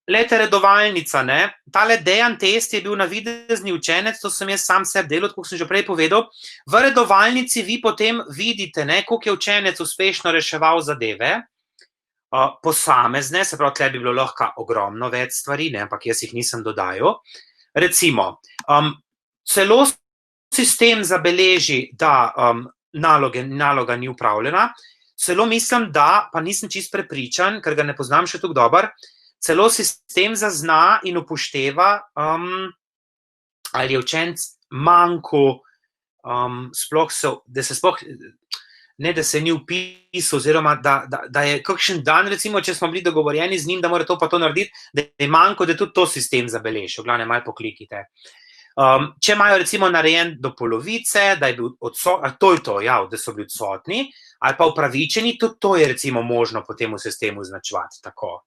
Lete redovalnica, ne, tale Dejan test je bil navidezni učenec, to sem jaz sam sebi delal, kot sem že prej povedal. V redovalnici vi potem vidite, ne, koliko je učenec uspešno reševal zadeve, posamezne, se pravi, tle bi bilo lahko ogromno več stvari, ne, ampak jaz jih nisem dodajal. Recimo, celo sistem zabeleži, da naloga ni upravljena, celo mislim, da, pa nisem čist prepričan, ker ga ne poznam še tako dober, celo sistem zazna in upošteva, ali je učenec manjko, da se ni vpisal, oziroma da je kakšen dan, recimo, če smo bili dogovorjeni z njim, da mora to pa to narediti, da je manjko, da tudi to sistem zabeleži, v glavnem malo poklikite. Če imajo recimo narejen do polovice, da je bil da so bili odsotni, ali pa upravičeni, tudi to je recimo možno potem v sistemu označevati, tako.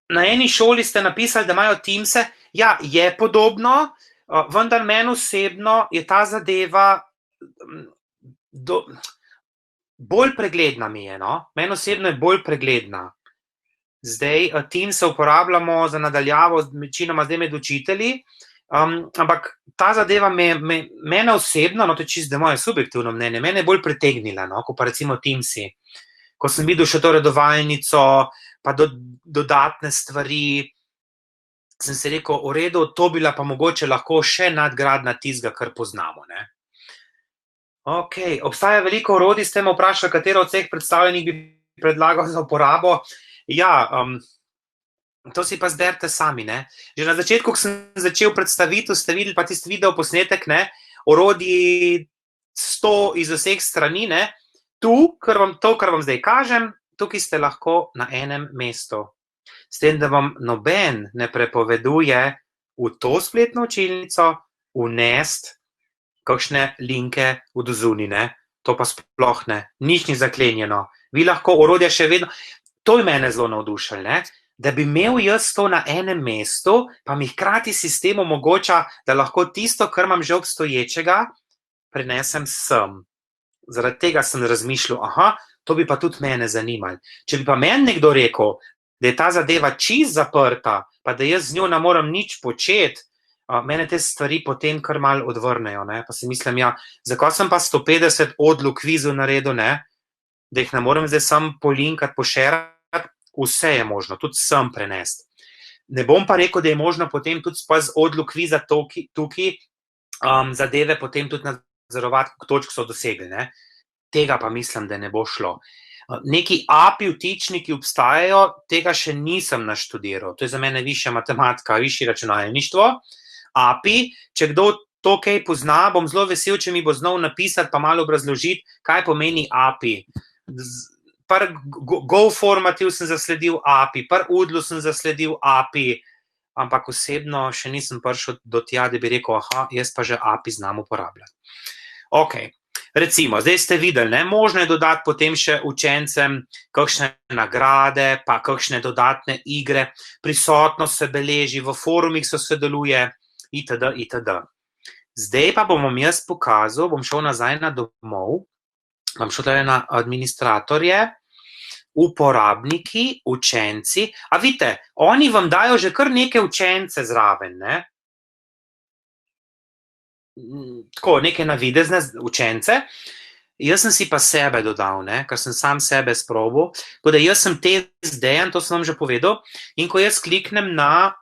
Na eni šoli ste napisali, da imajo Teamse, ja, je podobno, vendar meni osebno je ta zadeva bolj pregledna mi je, no, meni osebno je bolj pregledna. Zdaj, Teamse uporabljamo za nadaljavo, večinoma zdaj med učitelji, ampak ta zadeva mene osebno, no to je čisto moje subjektivno mnenje, mene je bolj pritegnila, no, kot pa recimo Teamsi. Ko sem videl še to redovalnico, pa dodatne stvari, sem si rekel, v redu, to bila pa mogoče lahko še nadgradna tistega, kar poznamo, ne. Ok, obstaja veliko orodij, ste me vprašali, katero od vseh predstavljenih bi predlagal za uporabo. Ja, to si pa zberite sami, ne. Že na začetku, ko sem začel predstavitev, ste videli pa tisti video posnetek, ne, orodji 100 iz vseh strani, ne. To, kar vam zdaj kažem, tukaj ste lahko na enem mestu. S tem, da vam noben ne prepoveduje v to spletno učilnico vnesti kakšne linke v dozuni, ne. To pa sploh ne. Nič ni zaklenjeno. Vi lahko orodja še vedno... To je mene zelo navdušilo, ne, da bi imel jaz to na enem mestu, pa mi hkrati sistem omogoča, da lahko tisto, kar imam že obstoječega, prenesem sem. zaradi tega sem razmišljal, to bi pa tudi mene zanimalo. Če bi pa meni nekdo rekel, da je ta zadeva čist zaprta, pa da jaz z njo ne morem nič početi, mene te stvari potem kar malo odvrnejo, ne? Pa si mislim, zakaj sem pa 150 odluk kvizov naredil, ne? Da jih ne morem zdaj sam polinkati, pošerati, vse je možno, tudi sem prenesti. Ne bom pa rekel, da je možno potem tudi z odluk kviza tukaj zadeve potem tudi nadzorovati, koliko točk so dosegli, ne? Tega pa mislim, da ne bo šlo. Neki API vtičniki obstajajo, tega še nisem naštudiral. To je za mene višja matematika, višje računalništvo. API, če kdo to kaj pozna, bom zelo vesel, če mi bo znal napisati pa malo obrazložiti, kaj pomeni API. Pri GoFormativ sem zasledil API, pri Udlu sem zasledil API, ampak osebno še nisem prišel do tja, da bi rekel, jaz pa že API znam uporabljati. Ok, recimo, zdaj ste videli, ne, možno je dodati potem še učencem kakšne nagrade, pa kakšne dodatne igre, prisotnost se beleži, v forumih se sodeluje, itd., itd. Zdaj pa bom jaz pokazal, bom šel nazaj na domov, bom šel tudi na administratorje, uporabniki, učenci. A vidite, oni vam dajo že kar neke učence zraven, ne? Tako, neke navidezne učence. Jaz sem si pa sebe dodal, ne? Ker sem sam sebe sprobal. Tako da jaz sem test Dejan, to sem vam že povedal. In ko jaz kliknem na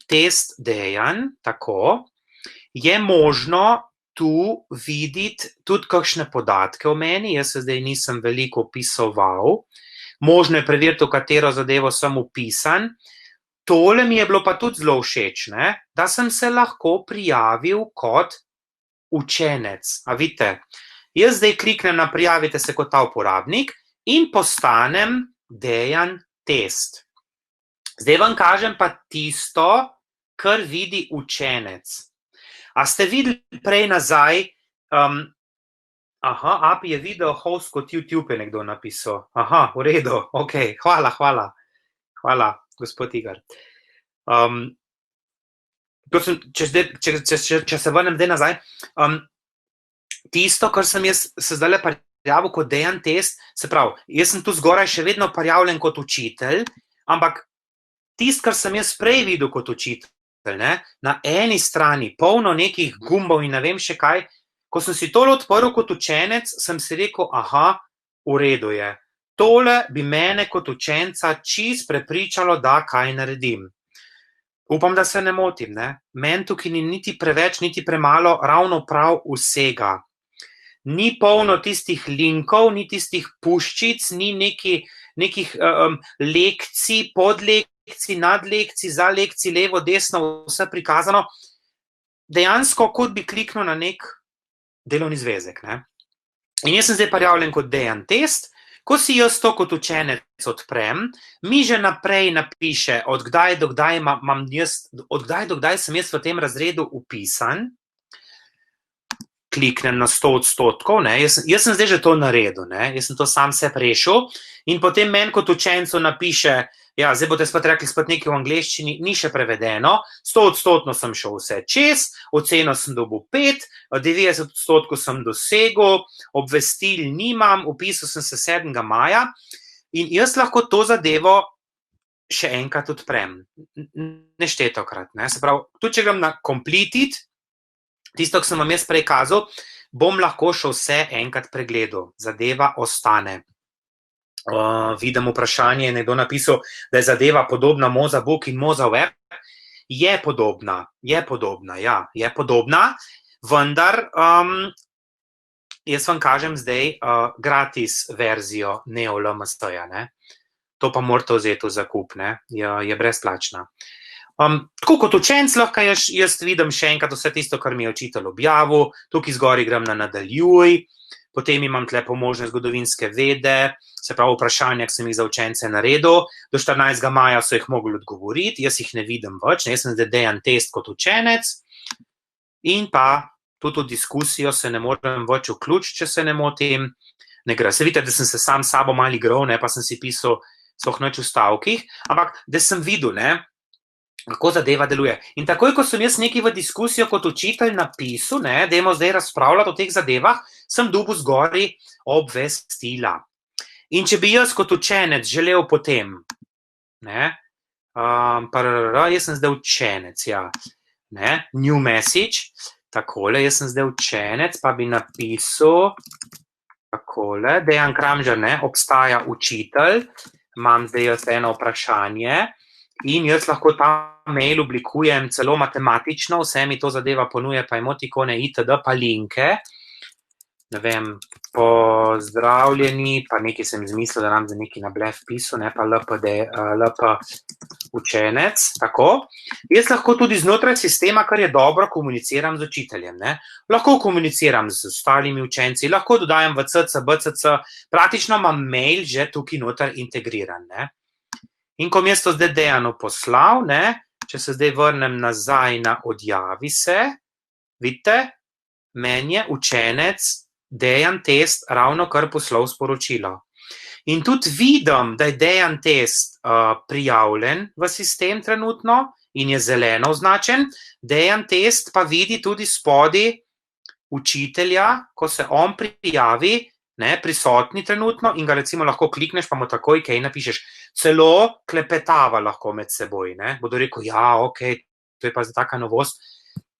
test Dejan, tako, je možno tu videti tudi kakšne podatke o meni. Jaz se zdaj nisem veliko opisoval. Možno je preveriti, v katero zadevo sem upisan. Tole mi je bilo pa tudi zelo všeč, ne? Da sem se lahko prijavil kot učenec. A vidite, jaz zdaj kliknem na prijavite se kot ta uporabnik in postanem Dejan Test. Zdaj vam kažem pa tisto, kar vidi učenec. A ste videli prej nazaj, API je video host kot YouTube je nekdo napisal. V redu, ok, hvala, gospod Igor. Če se vrnem zdaj nazaj, tisto, kar sem jaz se zdaj prijavil kot Dejan Test, se pravi, jaz sem tu zgoraj še vedno prijavljen kot učitelj, ampak tisto, kar sem jaz prej videl kot učitelj, ne, na eni strani polno nekih gumbov in ne vem še kaj, ko sem si tole odprl kot učenec, sem si rekel, v redu je. Tole bi mene kot učenca čist prepričalo, da kaj naredim. Upam, da se ne motim, ne? Meni tukaj ni niti preveč, niti premalo, ravno prav vsega. Ni polno tistih linkov, ni tistih puščic, ni nekih lekcij, podlekcij, nadlekcij, za lekcij, levo, desno, vse prikazano. Dejansko, kot bi kliknil na nek delovni zvezek, ne? In jaz sem zdaj prijavljen kot Dejan Test. Ko si jaz to kot učenec odprem, mi že naprej napiše, od kdaj do kdaj sem jaz v tem razredu vpisan. Kliknem na 100%, ne? Jaz sem zdaj že to naredil, ne? Jaz sem to sam se rešil in potem meni kot učencu napiše, zdaj boste spet rekli nekaj v angleščini, ni še prevedeno, 100% sem šel vse čez, oceno sem dobil 5, 90% sem dosegel, obvestil nimam, vpisal sem se 7. maja in jaz lahko to zadevo še enkrat odprem. Neštetokrat, ne? Se pravi, tudi če grem na completed, tisto, ki sem vam jaz prej kazal, bom lahko še vse enkrat pregledal. Zadeva ostane. Vidim vprašanje, nekdo napisal, da je zadeva podobna Mozabook in Mozaweb. Je podobna, vendar jaz vam kažem zdaj gratis verzijo NeoLMS-ja, ne? To pa morate vzeti v zakup, ne? Je brezplačna. Tako kot učenc lahko jaz vidim še enkrat vse tisto, kar mi je učitelj objavil, tukaj zgori grem na nadaljuj, potem imam tle pomožne zgodovinske vede, se pravi vprašanja, ki sem jih za učence naredil, do 14. maja so jih mogli odgovoriti, jaz jih ne vidim več, jaz sem zdaj Dejan Test kot učenec in pa tudi v diskusijo se ne morem več vključiti, če se ne motim. Ne gre, se vidite, da sem se sam sabo malo igral, ne, pa sem si pisal sploh nič v stavkih, ampak da sem videl, ne, kako zadeva deluje. In takoj, ko sem jaz nekaj v diskusijo kot učitelj napisal, dajmo zdaj razpravljati o teh zadevah, sem dobil zgori obvestila. In če bi jaz kot učenec želel potem, jaz sem zdaj učenec, new message, takole, jaz sem zdaj učenec, pa bi napisal takole, Dejan Kramžar, obstaja učitelj, imam zdaj jaz eno vprašanje in jaz lahko ta mail oblikujem celo matematično, vse mi to zadeva ponuje, pa emotikone itd., pa linke, ne vem, pozdravljeni, pa nekaj sem izmislil, da nam za nekaj na blef pisal, pa LP učenec, tako. Jaz lahko tudi znotraj sistema, kar je dobro, komuniciram z učiteljem, Lahko komuniciram z ostalimi učenci, lahko dodajam v CC, BCC, praktično imam mail že tukaj noter integriran, In ko mi jaz to zdaj Dejanu poslal, če se zdaj vrnem nazaj na odjavi se, vidite, meni je učenec Dejan Test ravno kar poslal sporočilo. In tudi vidim, da je Dejan Test prijavljen v sistem trenutno in je zeleno označen, Dejan Test pa vidi tudi spodaj učitelja, ko se on prijavi, prisotni trenutno in ga recimo lahko klikneš, pa mu takoj kaj napišeš. Celo klepetava lahko med seboj, Bodo rekel, ok, to je pa za taka novost.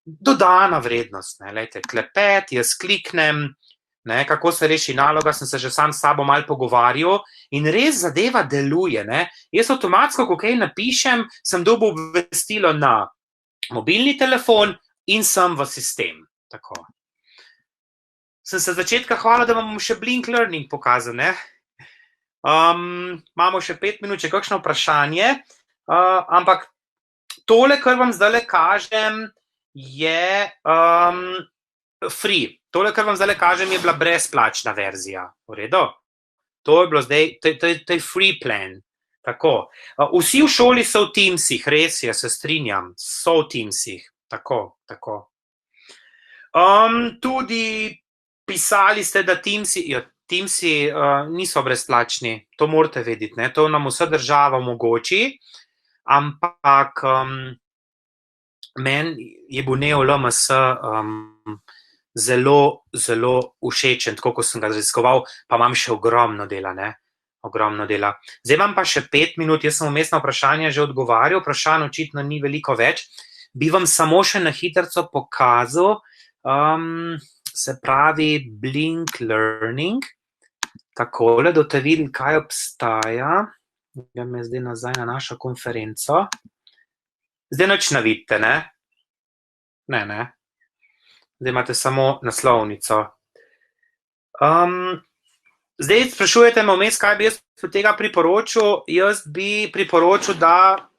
Dodana vrednost, lejte, klepet, jaz kliknem, kako se reši naloga, sem se že sam s sabo malo pogovarjal in res zadeva deluje, Jaz avtomatsko, ko kaj napišem, sem dobil obvestilo na mobilni telefon in sem v sistem, tako. Sem se začetka hvala, da vam še Blink Learning pokazal, imamo še 5 minut, če kakšno vprašanje, ampak tole, kar vam zdajle kažem, je free. Tole, kar vam zdajle kažem, je bila brezplačna verzija. V redu? To je bilo zdaj, to je free plan. Tako. Vsi v šoli so v Teamsih, res je, se strinjam, so v Teamsih. Tako. Tudi pisali ste, da Teamsi niso brezplačni, to morate vedeti, to nam vsa država omogoči, ampak meni je bil Neo LMS zelo, zelo všečen, tako kot sem ga raziskoval, pa imam še ogromno dela, ogromno dela. Zdaj imam pa še 5 minut, jaz sem vmes na vprašanje že odgovarjal, vprašanj očitno ni veliko več, bi vam samo še na hitrico pokazal, se pravi Blink Learning, takole, da boste videli, kaj obstaja. Grem me zdaj nazaj na našo konferenco. Zdaj nič ne vidite, ne? Ne. Zdaj imate samo naslovnico. Zdaj sprašujete me vmes, kaj bi jaz od tega priporočil. Jaz bi priporočil, da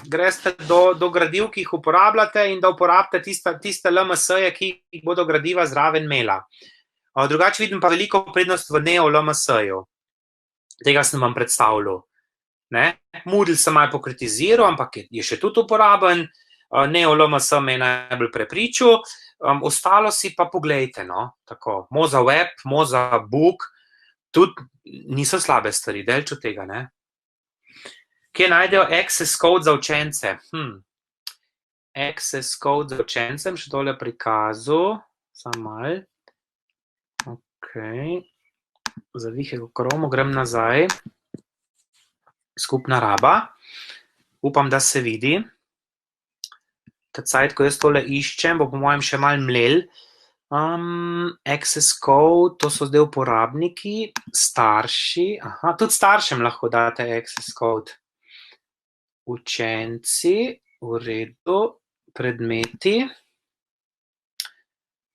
greste do gradiv, ki jih uporabljate in da uporabite tiste LMS-je, ki jih bodo gradiva zraven imela. Drugače vidim pa veliko prednost v Neo LMS-ju. Tega sem vam predstavljal. Moodle sem malo pokritiziral, ampak je še tudi uporaben. Neo LMS me je najbolj prepričal. Ostalo si pa poglejte, tako. Moza Web, Moza Book, tudi niso slabe stvari, delč od tega, Kje najdejo access code za učence? Access code za učence, še tole prikazal, samo malo. Ok, zavihaj kromo, grem nazaj. Skupna raba. Upam, da se vidi. Ta cajt, ko jaz tole iščem, bo po mojem še malo mlel. Access code, to so zdaj uporabniki, starši. Aha, tudi staršem lahko date access code. Učenci, v redu, predmeti.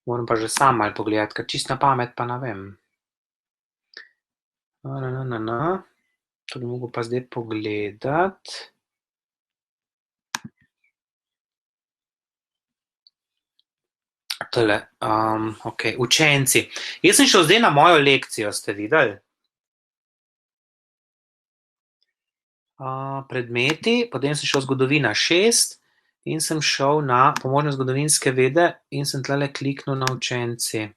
Moram pa že sam malo pogledati, ker čist na pamet pa ne vem. To bi mogel pa zdaj pogledati. Tole, ok, učenci. Jaz sem šel zdaj na mojo lekcijo, ste videli? Predmeti, potem sem šel zgodovina 6 in sem šel na pomožne zgodovinske vede in sem tlele kliknil na učenci.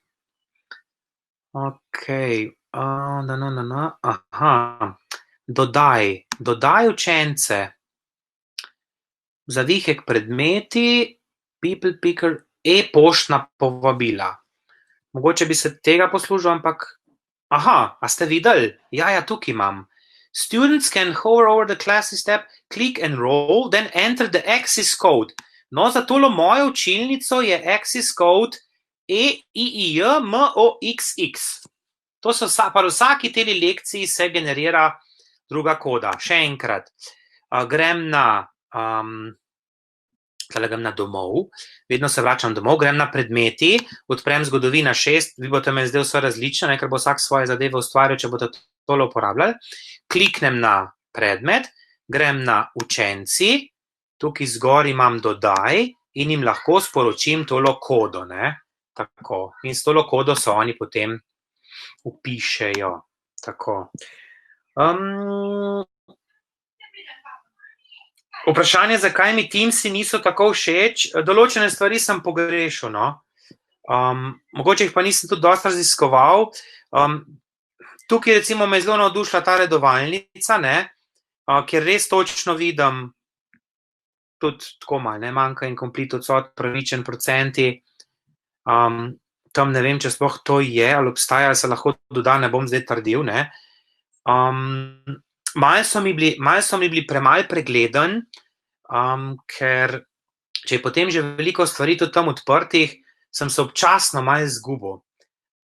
Ok, aha, dodaj učence. zavihek predmeti, people picker, e-poštna povabila. Mogoče bi se tega poslužil, ampak aha, a ste videli? Ja, tukaj imam. Students can hover over the classes tab, click enroll, then enter the access code. No, za tolo mojo učilnico je access code EIIJMOXX. To so pa vsaki teli lekciji se generira druga koda. Še enkrat, grem na domov, vedno se vračam domov, grem na predmeti, odprem zgodovina 6, vi boste me zdaj vse različno, ker bo vsak svoje zadeve ustvarjal, če boste tole uporabljali. Kliknem na predmet, grem na učenci, tukaj zgor imam dodaj in jim lahko sporočim tolo kodo, ne? Tako. In s tolo kodo so oni potem upišejo. Tako. Vprašanje, zakaj mi Teamsi niso tako všeč, določene stvari sem pogrešal, no. Mogoče jih pa nisem tudi dosti raziskoval. Tukaj recimo me je zelo navdušila ta redovalnica, ne, kjer res točno vidim tudi tako malo, ne, manjka incomplete odsot, pravičen procenti. Tam ne vem, če sploh to je, ali obstaja, ali se lahko doda, ne bom zdaj trdil, ne. Malo so mi bili premalo pregleden, ker če je potem že veliko stvari tudi tam odprtih, sem se občasno malo izgubil.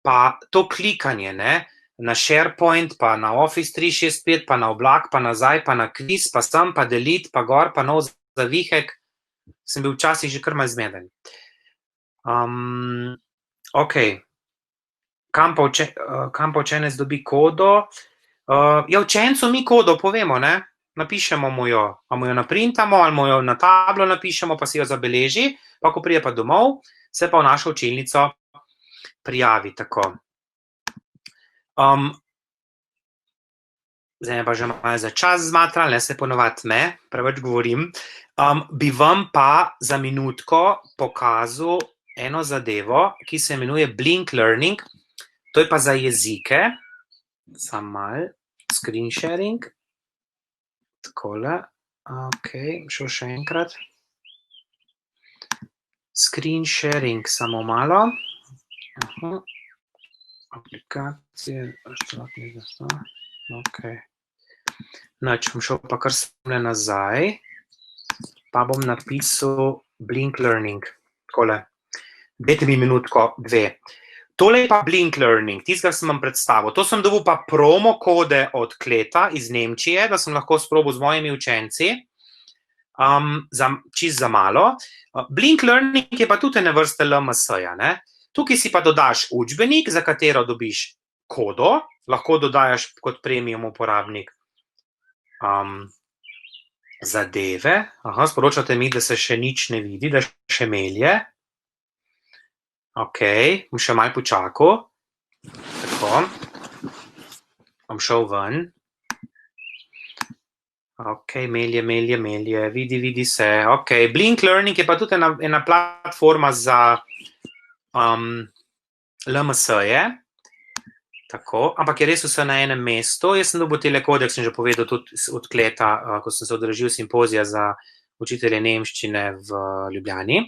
Pa to klikanje, ne, na SharePoint, pa na Office 365, pa na oblak, pa nazaj, pa na kviz, pa sem, pa delete, pa gor, pa nov zavihek, sem bil včasih že kar malo zmeden. Ok. Kam pa učenec dobi kodo? Ja, učencu mi kodo povemo, ne? Napišemo mu jo, ali mu jo naprintamo, ali mu jo na tablo napišemo, pa si jo zabeleži, pa ko prije pa domov, se pa v našo učilnico prijavi, tako. Zdaj me pa že malo za čas zmatral, ne se ponovati me, preveč govorim. Bi vam pa za minutko pokazal eno zadevo, ki se imenuje Blink Learning, to je pa za jezike, samo malo, screen sharing, takole, ok, šel še enkrat, screen sharing, samo malo, aplikacije, ok, noč, bom šel pa kar sem nazaj, pa bom napisal Blink Learning, takole. Dajte mi minutko, 2. Tole je pa Blink Learning, tistega sem vam predstavil. To sem dobil pa promo kode od Kleta iz Nemčije, da sem lahko sprobil z mojimi učenci, čist za malo. Blink Learning je pa tudi ene vrste LMS-ja, ne. Tukaj si pa dodaš učbenik, za katero dobiš kodo, lahko dodajaš kot premium uporabnik zadeve. Aha, sporočate mi, da se še nič ne vidi, da še melje. Ok, bom še malo počakal. Tako. Bom šel ven. Ok, melje, vidi se. Ok, Blink Learning je pa tudi ena platforma za LMS-je. Tako, ampak je res vse na enem mestu. Jaz sem dobil tele kode, sem že povedal tudi od Kleta, ko sem se udeležil simpozija za učitelje nemščine v Ljubljani.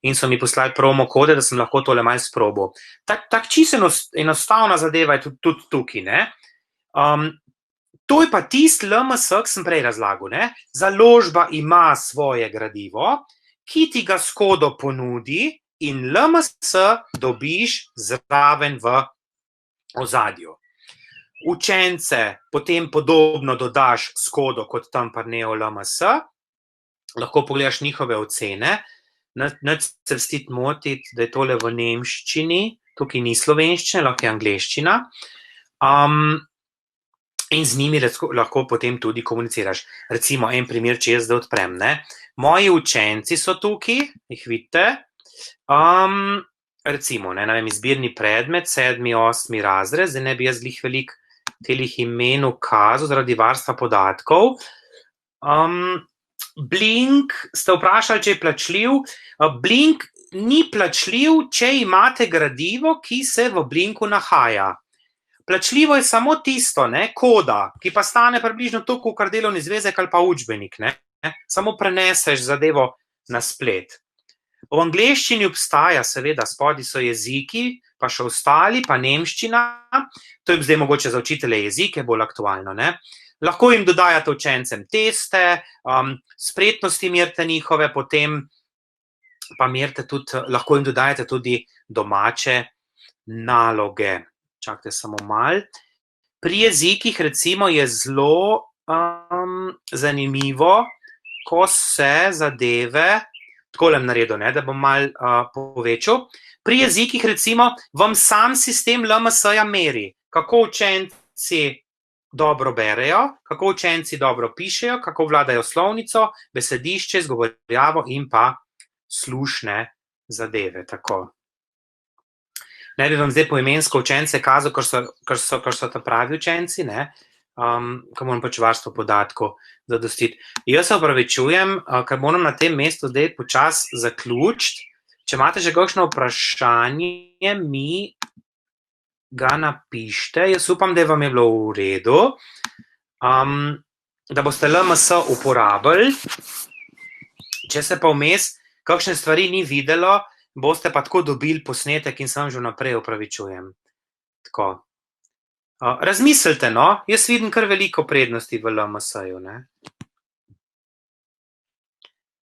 In so mi poslali promo kode, da sem lahko tole malo sprobal. Tak čisto enostavna zadeva je tudi tukaj, ne. To je pa tisti LMS, ki sem prej razlagal, ne. Založba ima svoje gradivo, ki ti ga s kodo ponudi in LMS dobiš zraven v ozadju. Učence potem podobno dodaš s kodo kot tam pri Neo LMS, lahko pogledaš njihove ocene, nič se vstiti motiti, da je tole v nemščini, tukaj ni slovenščina, lahko je angleščina, in z njimi lahko potem tudi komuniciraš. Recimo, en primer, če jaz zdaj odprem, ne. Moji učenci so tukaj, jih vidite, recimo, ne vem, izbirni predmet, 7., 8. razred, zdaj ne bi jaz glih veliko telih imen ukazal zaradi varstva podatkov. Blink, ste vprašali, če je plačljiv. Blink ni plačljiv, če imate gradivo, ki se v Blinku nahaja. Plačljivo je samo tisto, ne, koda, ki pa stane približno toliko, kar delovni zvezek ali pa učbenik, ne. samo preneseš zadevo na splet. V angleščini obstaja, seveda, spodaj so jeziki, pa še ostali, pa nemščina, to je zdaj mogoče za učitelje jezike bolj aktualno, ne? Lahko jim dodajate učencem teste, spretnosti merite njihove, potem pa merite tudi, lahko jim dodajate tudi domače naloge. Čakajte samo malo. Pri jezikih recimo je zelo zanimivo, ko se zadeve, takole naredil, ne, da bom malo povečal. Pri jezikih recimo vam sam sistem LMS-ja meri, kako učenci dobro berejo, kako učenci dobro pišejo, kako vladajo slovnico, besedišče, izgovorjavo in pa slušne zadeve. Tako. Ne bi vam zdaj poimensko učence kazal, ker so ta pravi učenci, ne, ko moram pač varstvo podatkov zadostiti. Jaz se opravičujem, ker moram na tem mestu zdaj počasi zaključiti. Če imate že kakšno vprašanje, mi ga napište. Jaz upam, da vam je bilo v redu, da boste LMS uporabili. Če se pa vmes kakšne stvari ni videlo, boste pa tako dobili posnetek in sem že vnaprej opravičujem. Tako. Razmislite, no, jaz vidim kar veliko prednosti v LMS-ju, ne.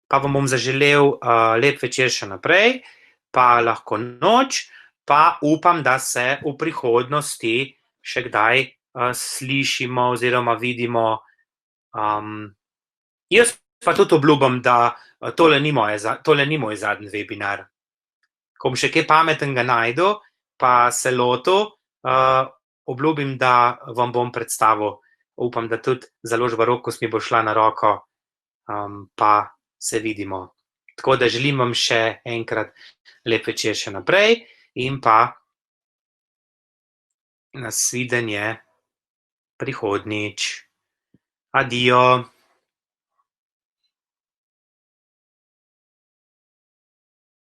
Pa vam bom zaželel lep večer še naprej, pa lahko noč, pa upam, da se v prihodnosti še kdaj slišimo oziroma vidimo. Jaz pa tudi obljubim, da tole ni moj zadnji webinar. Ko bom še kaj pametnega najdu, pa se lotil, obljubim, da vam bom predstavil. Upam, da tudi založba Rokus mi bo šla na roko, pa se vidimo. Tako da želim vam še enkrat lep večer še naprej in pa nasvidenje prihodnjič. Adijo.